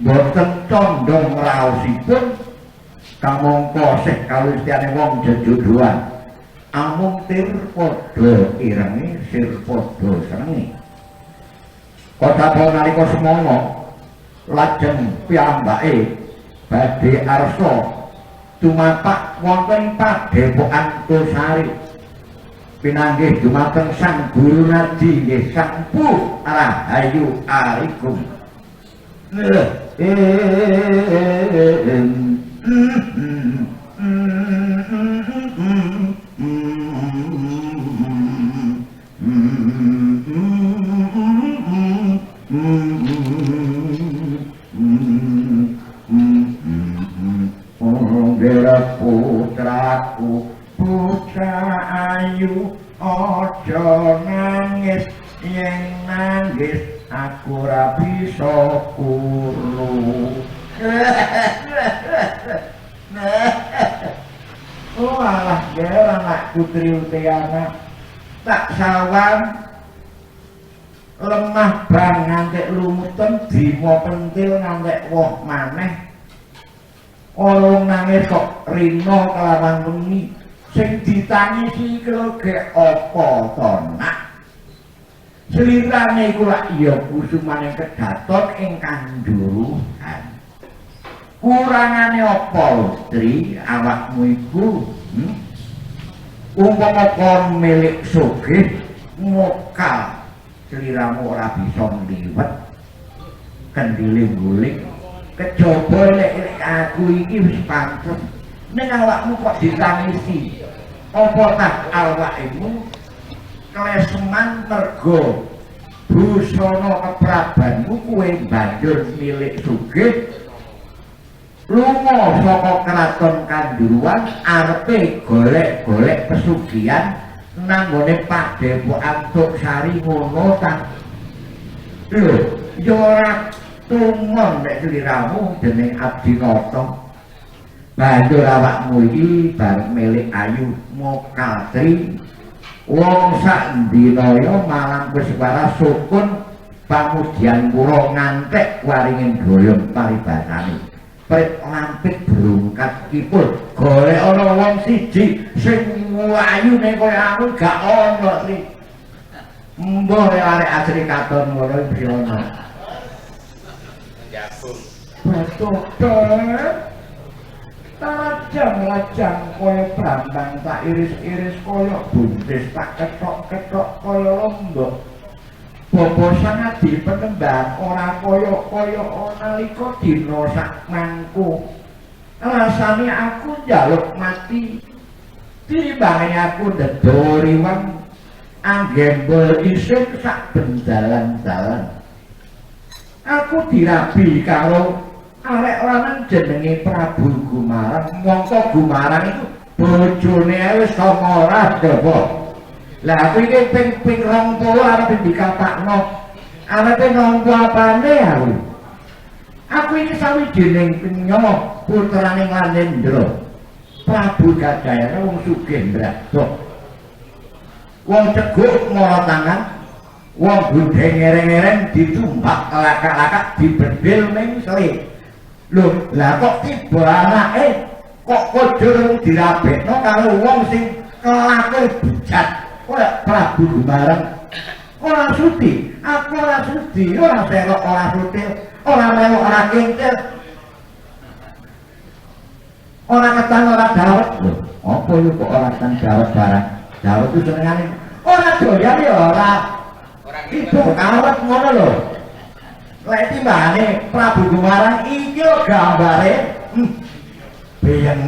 boten condong raosipun kamangka sih kalustiane wong jejodhoan amung tir padha irenge sir padha senenge kota nalika semana lajeng piyambake badhe arsa tumapak wonten padepokan Tosari pinanggih dumateng sang Guru Narji nggih sang Puh Rahayu Arikum putraku putra ayu ojo nangis yen nangis aku ra bisa kuru oh alah ger anakku Triutiana tak sawan lemah bang ngantek lumutan dimo pentil ngantek woh maneh orang nangis kok rino kelawan wengi sing ditangisi kelo ge apa to nak selirane iku lak ya kusumane kedaton ingkang nduruhan kurangane apa Tri awakmu iku umpama kon milik sugih mokal seliramu ora bisa ngliwet kendile guling kejaba lek aku iki wis pantes ning awakmu kok ditangisi apa tak awakmu kleseman mergo busana keprabanmu kuwe banjur milik sugih lunga saka kraton Kanduruan arepe golek-golek pesugihan nang gone padepokan Tosari ngono ta lho yo ora tumon nek sliramu dening Abdinata banjur awakmu iki bareng milik ayu Mokatri wong sak dinaya Malang Kuswara sukun pamudian kula ngantek waringin doyong paribasane prit lampit berungkat kipul golek ana wong siji sing ayune kaya aku gak ana Tri mbah arek asri katon ngono iki ono betul lajang kaya brambang tak iris-iris kaya buntis tak ketok-ketok kaya lombok bobo sangat dipenembang ora kaya nalika dina sak mangku rasane aku njaluk mati timbangane aku ndedoriwang anggembel isin sak bendalan-dalan aku dirabi karo arek lanang jenenge Prabu Gumarang mongko Gumarang itu bojone wis 19 dawa lah aku iki ping 20 arep dikatakno arepe nampa apane aku. Aku ini sawijining penyoh putraning Lanendra. Prabu Gajayana wong sugih ndradok. Wong ceguk mara tangan, wong budhe ngereng-ngereng ditumbak lakak-lakak dibedil ning sele. Lho, lah kok tiba anake kok kojur dirabekno karo wong sing kelake bujat. Kaya Prabu Gumarang. Ora sudi, aku ora sudi, ora selok, ora sutil, ora melok, ora kintil. Ora ketan, ora dawet lho. Apa yo kok ora ketan dawet barang? Dawet itu senengane. Ora doyan ya ora. Ibu kawet ngono lho. Lek timbane Prabu Gumarang iki lho gambare. Beyeng.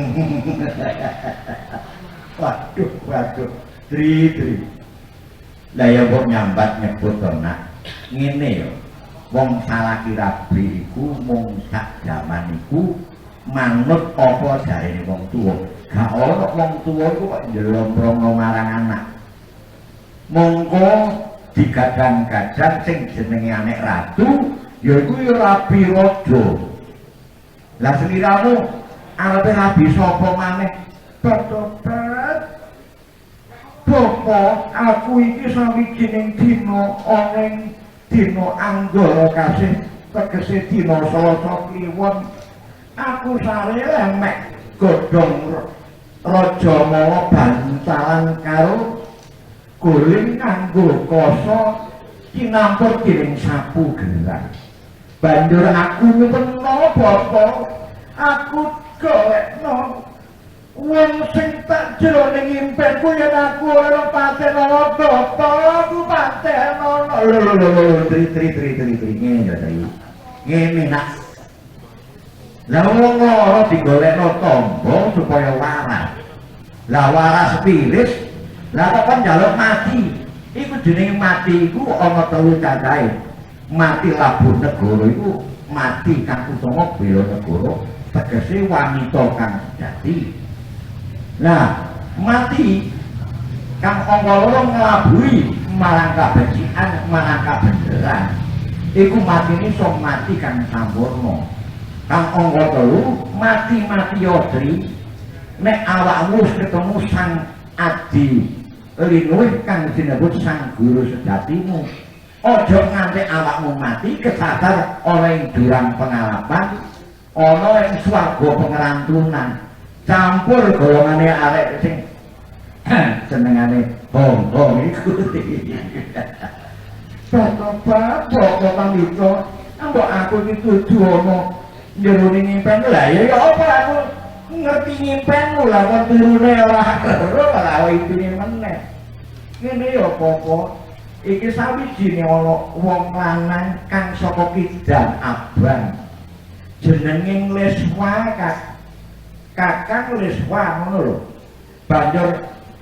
Waduh. Tri. Lah ya kok nyambat nyebut to nak. Ngene yo. Wong salaki rabi iku mung sak jaman iku manut apa jarene wong tuwa. Gak ana wong tuwa iku kok njlombrongno marang anak. Monggo digadang-gadang sing jenenge anek ratu yaiku ya Rabi Raja. Lah seliramu arepe rabi sapa maneh? Tobat. Bapak, aku iki sawijining dina ana dina Anggara kasih tegese dina Selasa Kliwon. Aku sare lemek godhong Raja Mawa bantalan karo guling kanggo koso kinampur dening sapu gerak. Banjur aku nyuwun Bapak, aku golekno wong sing tak jroning impenku yen aku ora paten ana Bapak, aku paten ana. Lho, tri ngene ya Dai. Ngene nak. Lah wong lara digolekno tombo supaya waras. Lah waras spirit, lah kok kan njaluk mati. Iku jenenge mati iku ana telu cacahe. Mati Labuh Negara iku mati kang utama bela negara, tegese wanita kang sejati. Nah, mati kang angka 2 nglabuhi marang kabencian, marang kabeneran. Iku matine sok mati kang sampurna. Kang angka 3 mati yodri. Nek awakmu ketemu sang adi linuh kang disebut sang guru sejatimu. Ojo nganti awakmu mati kesadar oleh jurang pengalaman, ana ing swarga pengerantunan. Campur golongane arek sing senengane hong-hong iku. Bapak pamito, ambok aku iki dudu ana jero ngimpen lah ya apa aku ngerti ngimpenmu lah kok turune ora ora intine meneh. Ngene ya apa iki sawijine ana wong lanang kang saka Kidal Abang. Jenenge Leswa Kakang Leswa ngono lho. Banjur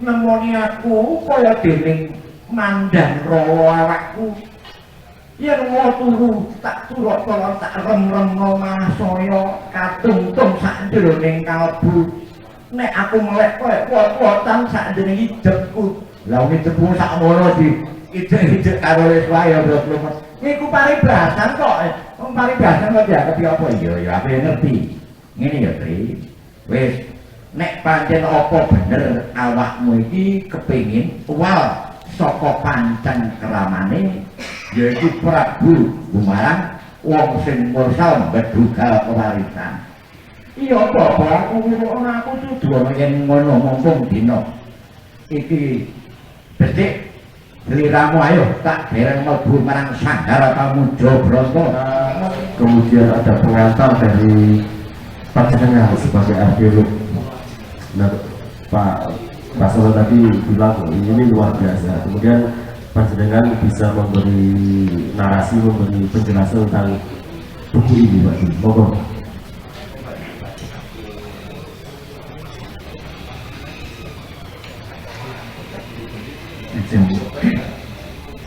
nemoni aku kaya dening mandang rawa awakku. Yen mau turu tak turut tolong tak rem-remno masaya katungtung sak jroning kalbu. Nek aku melek koyo kuat-kuatan sak jroning hidupku. Lah wong hidupku sak mono di ide-ide karo Leswa ya bro. Iku paribasan kok. Wong paribasan kok dianggep apa iya ya aku ngerti. Ngene ya, Tri. Wis nek pancen apa bener awakmu iki kepengin wal saka pancen keramane yaiku Prabu Gumarang wong sing mursal bedugal warisan. Iya Bapak, aku dudu yen ngono mumpung dina iki becik seliramu ayo tak dereng mlebu marang Sanggara Pamuja Brata. Kemudian ada pengantar dari Panjenengan sebagai arkeolog. Nah, Pak Solo tadi bilang ini luar biasa. Kemudian Panjenengan bisa memberi narasi, memberi penjelasan tentang buku ini, Pak. Monggo.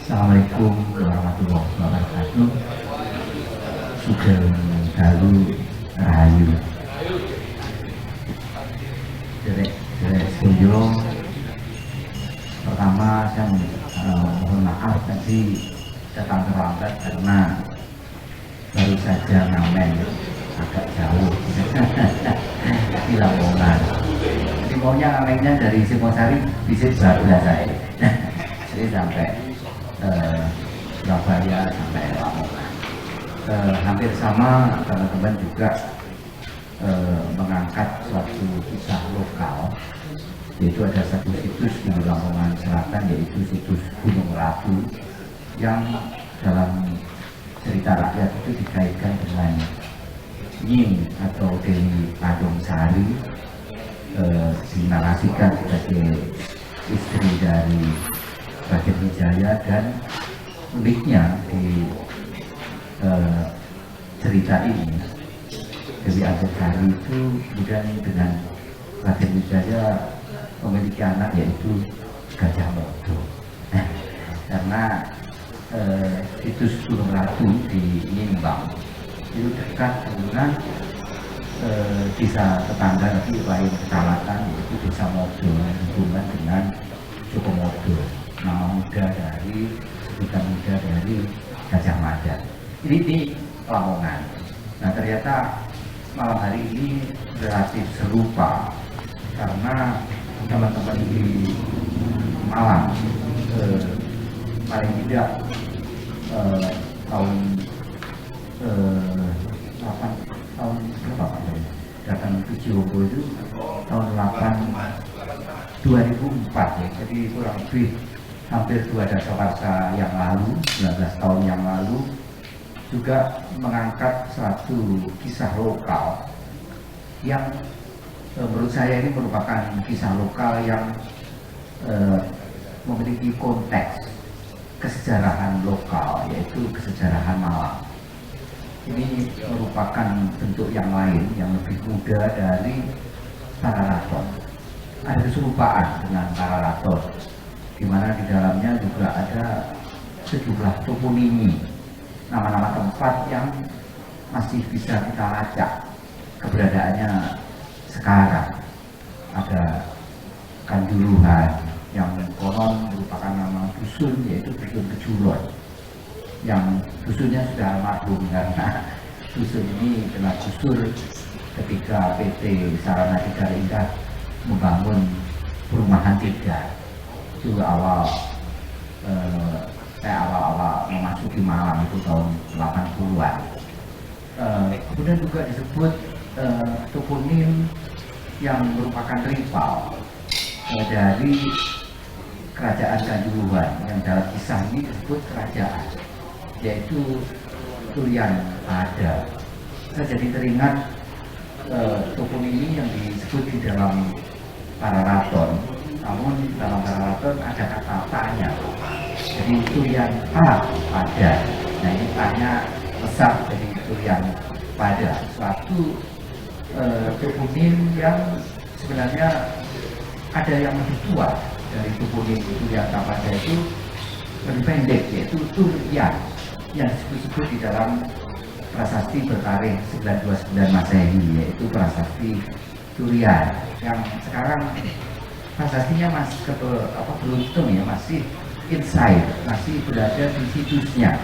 Assalamualaikum warahmatullahi wabarakatuh. Sugeng dalu rahayu. Pertama saya mohon maaf tadi datang terlambat karena baru saja ngamen agak jauh di Lamongan. Jadi maunya ngamennya dari Singosari bisa Bablas saya. Jadi sampai Surabaya sampai Lamongan. Hampir sama teman-teman juga mengangkat suatu kisah lokal, yaitu ada satu situs di Lamongan Selatan, yaitu situs Gunung Ratu, yang dalam cerita rakyat itu dikaitkan dengan Nying atau Dewi Adong Sari, dinarasikan sebagai istri dari Raden Wijaya. Dan uniknya di cerita ini, Dewi Adong Sari itu kemudian dengan Raden Wijaya memiliki anak, yaitu Gajah Mada. Karena situs Gunung Ratu di Nimbang itu dekat dengan desa tetangga tapi lain kecamatan, yaitu Desa Modo, hubungan dengan Jogomodo, nama muda dari sebutan muda dari Gajah Mada. Ini Lamongan. Nah, ternyata malam hari ini relatif serupa karena teman-teman di Malang paling tidak tahun 8 tahun berapa Pak? Datang ke Ciwoko itu tahun 2004 ya, jadi kurang lebih hampir 2 dasawarsa yang lalu, 19 tahun yang lalu, juga mengangkat suatu kisah lokal yang menurut saya ini merupakan kisah lokal yang memiliki konteks kesejarahan lokal, yaitu kesejarahan Malang. Ini merupakan bentuk yang lain, yang lebih muda dari Pararaton. Ada keserupaan dengan Pararaton, di mana di dalamnya juga ada sejumlah toponimi, nama-nama tempat yang masih bisa kita lacak keberadaannya sekarang. Ada Kanjuruhan yang konon merupakan nama dusun, yaitu dusun Kejulon, yang dusunnya sudah almarhum karena dusun ini telah gusur ketika PT Sarana Tiga Indah membangun perumahan 3. Itu awal memasuki Malang itu tahun 80-an. Kemudian juga disebut toponim yang merupakan rival dari kerajaan Kanjuruhan, yang dalam kisah ini disebut kerajaan, yaitu Turian Pada. Saya jadi teringat toponim ini yang disebut di dalam Pararaton, namun dalam Pararaton ada kata tanya, jadi Turian Pada. Nah, ini tanya besar dari Turian Pada, suatu toponim yang sebenarnya ada yang lebih tua dari toponim Turian Pada, itu lebih pendek, yaitu Turian, yang disebut di dalam prasasti bertarikh 929 Masehi, yaitu prasasti Turian, yang sekarang prasastinya masih beruntung ya, masih inside, masih berada di situsnya,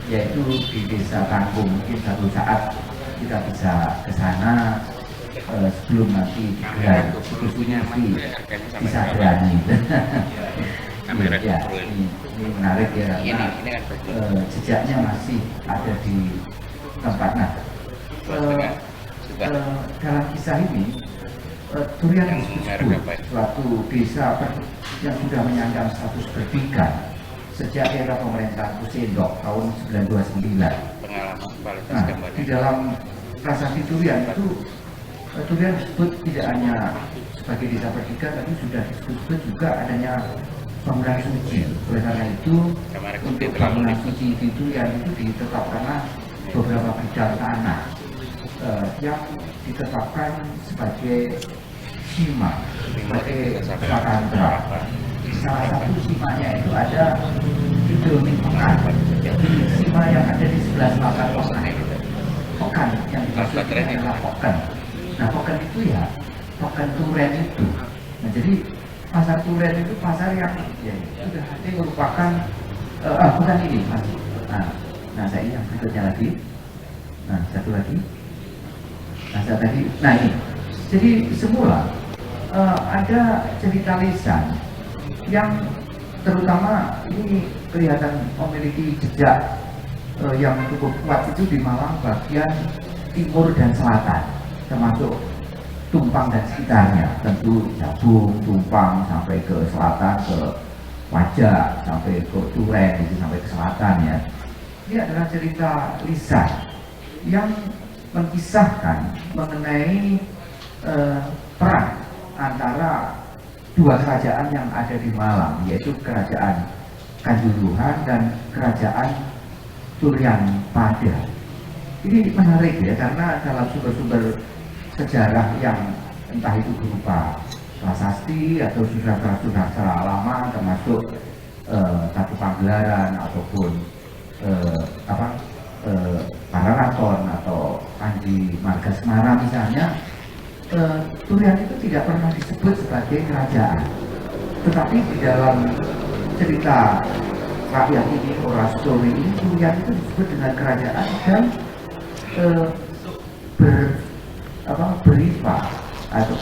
yaitu di Desa Tanggung. Mungkin satu saat kita bisa ke sana sebelum nanti digelar situsnya sih bisa berani. Ya, ini menarik ya, karena jejaknya masih ada di tempat. Nah, dalam kisah ini Turian disebut suatu desa yang sudah menyandang status bertiga sejak era pemerintahan Kusendok tahun 929. Nah, di dalam prasasti Turian itu Turian disebut tidak hanya sebagai desa bertiga, tapi sudah disebut juga adanya bangunan suci. Oleh karena itu, untuk bangunan suci di Turian itu ditetapkanlah beberapa bidang tanah yang ditetapkan sebagai sima, sebagai swatantra. Salah satu simanya itu ada di Domin Pekan, jadi sima yang ada di sebelah selatan Pekan yang dimaksud adalah Pekan. Nah, Pekan itu ya Pekan Turen itu. Nah, jadi pasar Turen itu pasar yang ya, sudah merupakan bukan ini Mas. Nah saya yang berikutnya lagi. Nah satu lagi. Nah saya tadi. Nah ini. Jadi semula ada cerita lisan yang terutama ini kelihatan memiliki jejak yang cukup kuat itu di Malang bagian timur dan selatan, termasuk Tumpang dan sekitarnya, tentu Jabung, Tumpang sampai ke selatan ke Wajak, sampai ke Duren, itu sampai ke selatan ya. Ini adalah cerita lisan yang mengisahkan mengenai perang antara dua kerajaan yang ada di Malang, yaitu kerajaan Kanjuruhan dan kerajaan Turian Pada. Ini menarik ya, karena dalam sumber-sumber sejarah yang entah itu berupa prasasti atau sastra-sastra lama, termasuk Tatu Panggelaran ataupun Pararaton atau Panji Margasmara misalnya, Turian itu tidak pernah disebut sebagai kerajaan, tetapi di dalam cerita rakyat ini, oral story ini, Turian itu disebut dengan kerajaan dan berifa atau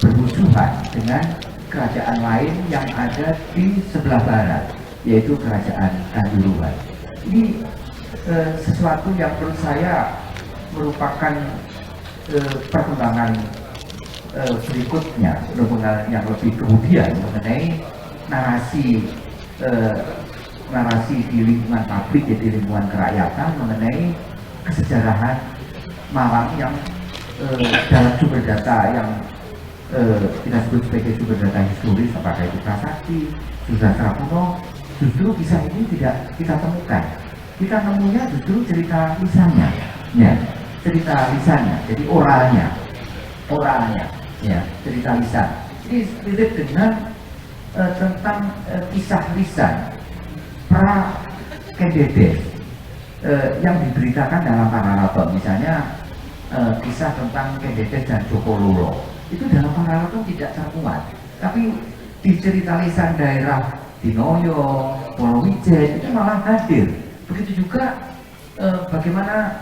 bermusuhan dengan kerajaan lain yang ada di sebelah barat, yaitu kerajaan Kanjuruhan. Ini sesuatu yang menurut saya merupakan perkembangan berikutnya, yang lebih kemudian mengenai narasi di lingkungan publik, di lingkungan kerakyatan mengenai kesejarahan Malang yang dalam sumber data yang kita sebut sebagai sumber data historis, apakah itu prasasti, sastra kuno, justru kisah ini tidak kita temukan. Kita nemunya justru cerita lisannya, ya, cerita lisannya, jadi oralnya, ya, cerita lisan. Ini mirip dengan tentang kisah lisan pra Kendedes yang diberitakan dalam Pararaton, misalnya kisah tentang Kendedes dan Joko Loro. Itu dalam Pararaton tidak termuat, tapi di cerita lisan daerah Dinoyo, Polowijen itu malah hadir. Begitu juga bagaimana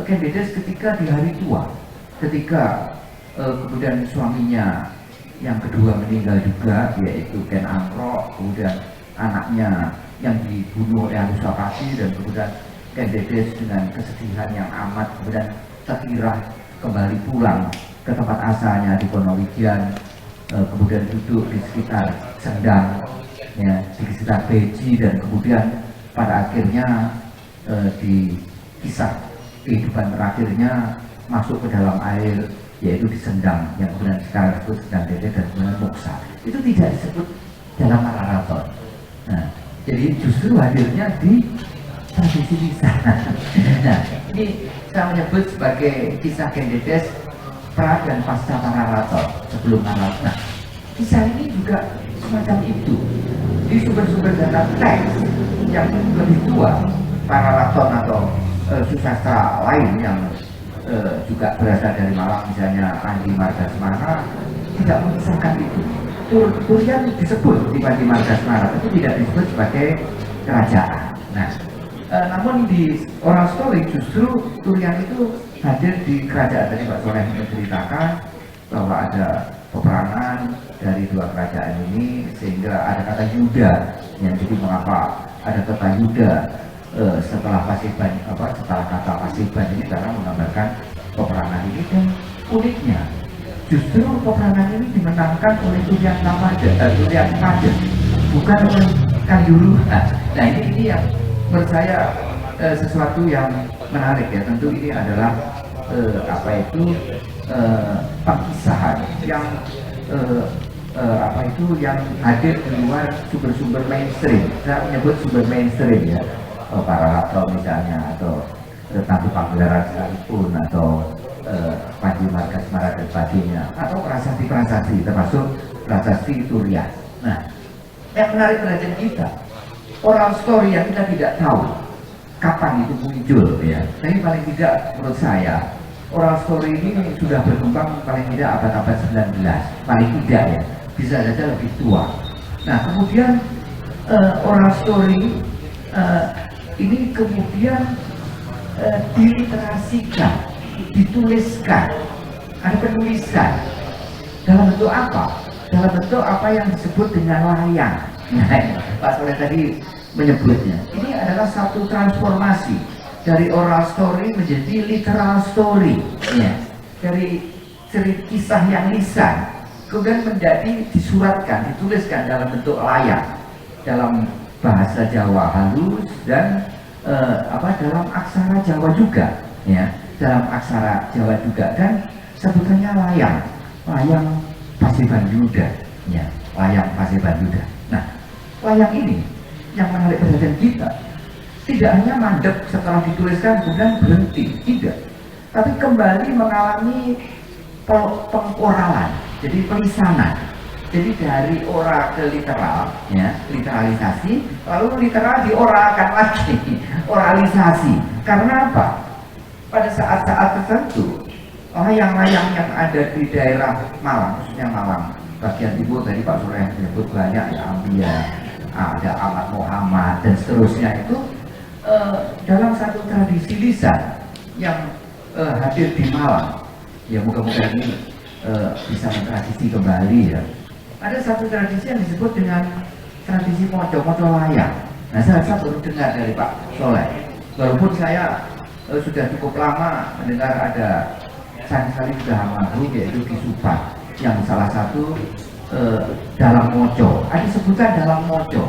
Kendedes ketika di hari tua, ketika kemudian suaminya yang kedua meninggal juga, yaitu Ken Angkro, kemudian anaknya yang dibunuh oleh Anusapati, dan kemudian Kendedes dengan kesedihan yang amat kemudian terkira kembali pulang ke tempat asalnya di Ponowijan, kemudian duduk di sekitar Sendang, ya, di sekitar Beji, dan kemudian pada akhirnya di kisah kehidupan terakhirnya masuk ke dalam air, yaitu di Sendang, yang kemudian sekarang disebut Sendang Dede dan kemudian Moksa. Itu tidak disebut dalam Pararaton. Nah, jadi justru hadirnya di tradisi lisan. Nah, ini saya menyebut sebagai kisah Kendedes pra dan pasca Pararaton, sebelum Pararaton. Nah, kisah ini juga semacam itu. Di sumber-sumber data teks yang lebih tua, Pararaton atau susastra lain yang juga berasal dari Malang, misalnya Panji Margasmara, tidak mengisahkan itu. Turian disebut di Panji Margasmara, tapi tidak disebut sebagai kerajaan. Nah, namun di oral story justru Turian itu hadir di kerajaan. Tadi Pak Soleh menceritakan bahwa ada peperangan dari dua kerajaan ini, sehingga ada kata Yuda, yang jadi mengapa ada kata Yuda setelah Pasiban, setelah kata Pasiban ini, karena menggambarkan peperangan ini. Dan uniknya justru peperangan ini dimenangkan oleh Turian Pada, bukan oleh Kanjuruhan. Nah, ini yang menurut saya sesuatu yang menarik ya. Tentu ini adalah pengisahan yang yang hadir di luar sumber-sumber mainstream. Saya menyebut sumber mainstream ya, Pararaton misalnya, atau Tatu Panggelaran sekalipun, atau Panji Margasmara dan sebagainya, atau prasasti-prasasti, termasuk prasasti Turian. Nah, yang menarik perhatian kita, oral story yang kita tidak tahu kapan itu muncul ya. Tapi paling tidak menurut saya oral story ini sudah berkembang paling tidak abad-abad 19, paling tidak ya, bisa saja lebih tua. Nah, kemudian oral story ini kemudian diliterasikan, dituliskan, ada penulisan dalam bentuk apa? Dalam bentuk apa yang disebut dengan layang. Nah, Pak Soleh tadi menyebutnya. Ini adalah satu transformasi dari oral story menjadi literal story, ya. Dari kisah yang lisan kemudian menjadi disuratkan, dituliskan dalam bentuk layang, dalam bahasa Jawa halus dan dalam aksara Jawa juga, ya, dalam aksara Jawa juga, dan sebutannya layang Paseban Yuda, ya, layang Paseban Yuda. Nah, layang ini yang menarik perhatian kita tidak hanya mandek setelah dituliskan kemudian berhenti, tidak, tapi kembali mengalami pengoralan, jadi pelisanan. Jadi dari oral ke literal, ya, literalisasi, lalu literal dioralkan lagi, oralisasi. Karena apa? Pada saat-saat tertentu, layang-layang yang ada di daerah Malang, khususnya Malang bagian timur, tadi Pak Soleh menyebut banyak, ya, Ambia, ada Ahmad Muhammad dan seterusnya, itu dalam satu tradisi lisan yang hadir di Malang, ya, moga-moga ini bisa mentradisi kembali, ya. Ada satu tradisi yang disebut dengan tradisi moco layang. Nah, saya baru dengar dari Pak Soleh, walaupun saya sudah cukup lama mendengar ada, saya sekali sudah almarhum, yaitu Ki Supat, yang salah satu dalam moco, ada sebutan dalam moco.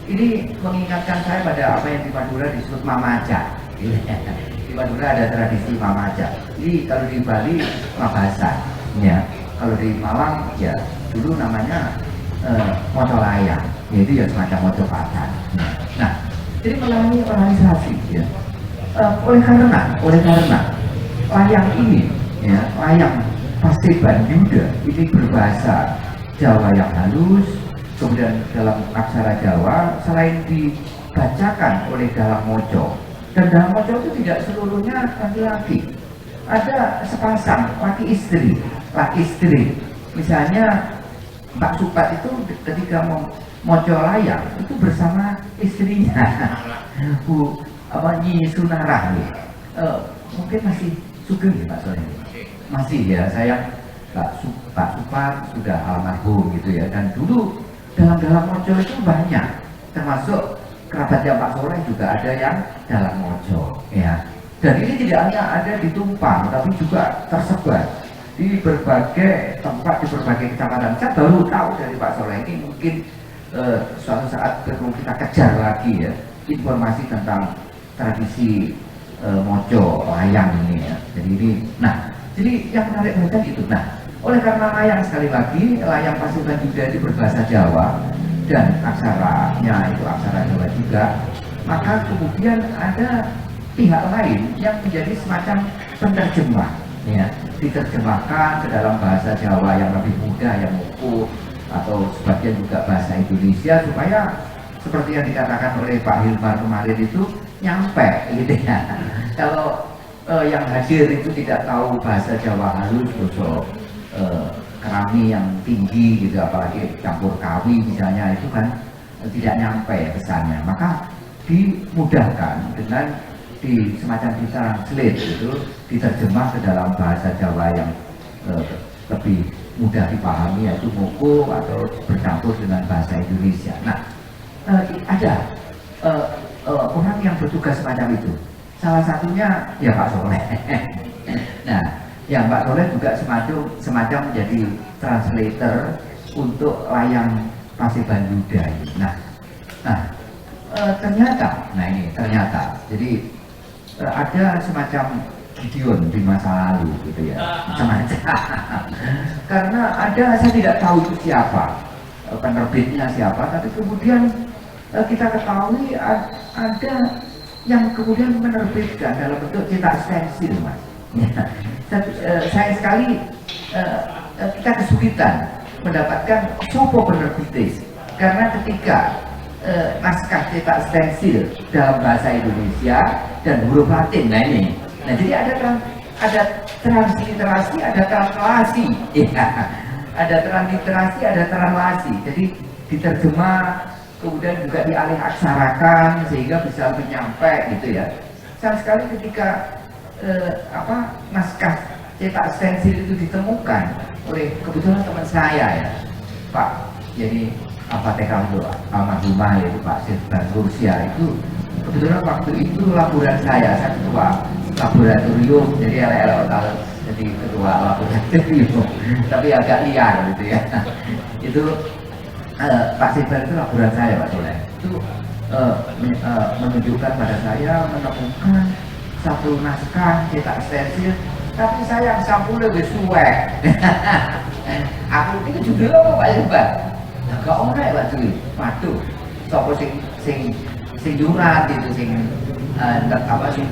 Ini mengingatkan saya pada apa yang di Madura disebut mamaja. Di Madura ada tradisi mamaja. Ini kalau di Bali mabasan, ya. Kalau di Malang, ya, dulu namanya moco layang, yaitu ya semacam moco patan. Nah, jadi melalui organisasi, ya. Oleh karena layang ini, ya, layang Paseban Yuda ini berbahasa Jawa yang halus, kemudian dalam aksara Jawa, selain dibacakan oleh dalam moco, dan dalam moco itu tidak seluruhnya laki-laki, ada sepasang laki istri. Misalnya Pak Supat itu ketika moco layang itu bersama istrinya, Bu Nyi Sunarah, mungkin masih sugeng ya Pak Soleh? Masih, ya. Saya Pak Supat sudah almarhum gitu, ya, dan dulu dalam moco itu banyak, termasuk kerabatnya Pak Soleh juga ada yang dalam moco, ya. Dan ini tidak hanya ada di Tumpang, tapi juga tersebar di berbagai tempat, di berbagai kecamatan. Saya baru tahu dari Pak Soleh ini, mungkin suatu saat perlu kita kejar lagi, ya, informasi tentang tradisi moco layang ini, ya. Jadi yang menarik perhatian itu. Nah, oleh karena layang, sekali lagi, layang Paseban Yuda itu berbahasa Jawa dan aksaranya itu aksara Jawa juga, maka kemudian ada pihak lain yang menjadi semacam penerjemah, ya, diterjemahkan ke dalam bahasa Jawa yang lebih mudah, yang mudah, atau sebagian juga bahasa Indonesia, supaya seperti yang dikatakan oleh Pak Hilmar kemarin itu nyampe, gitu, ya. Kalau yang hadir itu tidak tahu bahasa Jawa halus, bosok kerami yang tinggi gitu, apalagi campur kawi misalnya, itu kan tidak nyampe pesannya, maka dimudahkan dengan semacam ditranslate, itu diterjemah ke dalam bahasa Jawa yang lebih mudah dipahami, yaitu moko atau bercampur dengan bahasa Indonesia. Nah, ada orang yang bertugas semacam itu, salah satunya ya Pak Soleh. Nah, yang Pak Soleh juga semacam menjadi translator untuk layang Paseban Yuda. Ternyata, jadi ada semacam Gideon di masa lalu, gitu, ya, macam-macam. Karena saya tidak tahu itu siapa, penerbitnya siapa, tapi kemudian kita ketahui ada yang kemudian menerbitkan dalam bentuk cetak stensil, Mas. Sayang sekali kita kesulitan mendapatkan sopo penerbitis, karena ketika naskah cetak stensil dalam bahasa Indonesia dan huruf Latin, nah jadi ada transliterasi, ada translasi, ya. Ada transliterasi, ada translasi, jadi diterjemah kemudian juga dialih aksarakan sehingga bisa lebih nyampe gitu ya. Sayang sekali ketika naskah cetak stensil itu ditemukan oleh kebetulan teman saya ya, Pak, jadi TK untuk almarhumah yaitu Pak Sirban Rusia itu kebetulan waktu itu laboran saya ketua laboratorium, jadi LLOTAL jadi ketua laboratorium tapi agak liar gitu ya. Itu Pak Sirban itu laboran saya Pak Soleh itu menunjukkan pada saya menemukan satu naskah cetak stensil tapi sayang sampulnya lebih suwek. Aku itu judulnya apa Pak Sirban? Gak ono ya Pak Juli, waduh, sopo sing jurat itu sing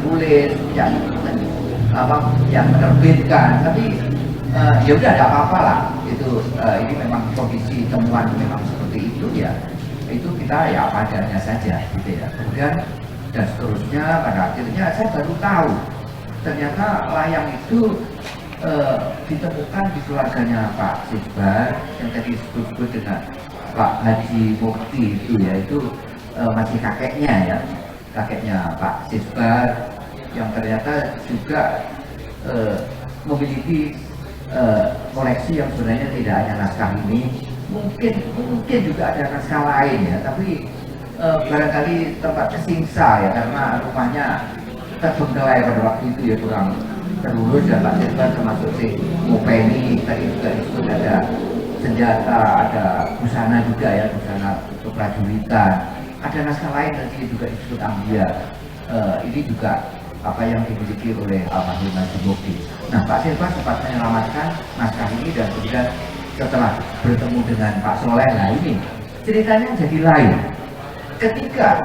tulis yang menerbitkan, tapi ya udah ada apa-apa lah itu ini memang kondisi temuan memang seperti itu ya, itu kita ya apa adanya saja gitu ya. Kemudian dan seterusnya pada akhirnya saya baru tahu ternyata layang itu ditemukan di keluarganya Pak Sisbar yang tadi disebut dengan Pak Haji Mukti itu ya, itu masih kakeknya ya, kakeknya Pak Sisbar yang ternyata juga memiliki koleksi yang sebenarnya tidak hanya naskah ini, mungkin juga ada naskah lain ya, tapi barangkali tempat kesingsa ya karena rumahnya terbengkelai pada waktu itu ya, kurang terurus dan Pak Sisbar termasuk si Mupeni tadi juga disebut ada senjata, ada busana juga ya, busana keprajuritan, ada naskah lain tadi juga disebut ambiar. Ini juga apa yang dimiliki oleh almarhum Haji Mukti. Nah, Pak Sirban sempat menyelamatkan naskah ini dan kemudian setelah bertemu dengan Pak Soleh, nah ini ceritanya jadi lain. Ketika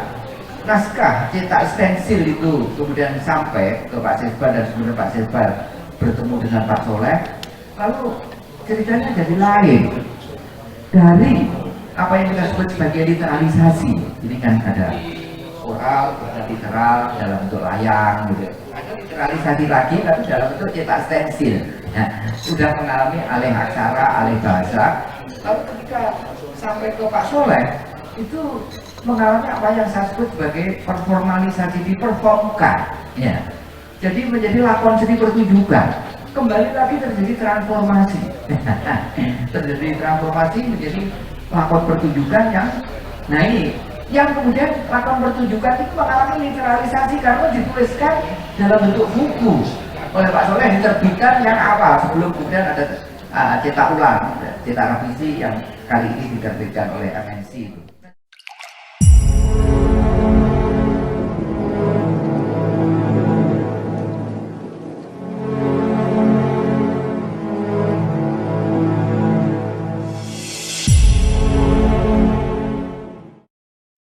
naskah cetak stensil itu kemudian sampai ke Pak Sirban dan kemudian Pak Sirban bertemu dengan Pak Soleh, lalu ceritanya jadi lain dari apa yang kita sebut sebagai literalisasi. Ini kan ada oral, ada literal dalam bentuk layang gitu. Ada literalisasi lagi tapi dalam bentuk cetak stensil. Nah, sudah mengalami alih aksara, alih bahasa. Lalu ketika sampai ke Pak Soleh itu mengalami apa yang saya sebut sebagai performalisasi, diperformkan ya. Jadi menjadi lakon seni pertunjukan. Kembali lagi terjadi transformasi. Terjadi transformasi menjadi lakon pertunjukan yang, nah ini yang kemudian lakon pertunjukan itu mengalami literalisasi karena dituliskan dalam bentuk buku oleh Pak Soleh, diterbitkan yang awal sebelum kemudian ada cetak ulang, cetak revisi yang kali ini diterbitkan oleh MNC itu.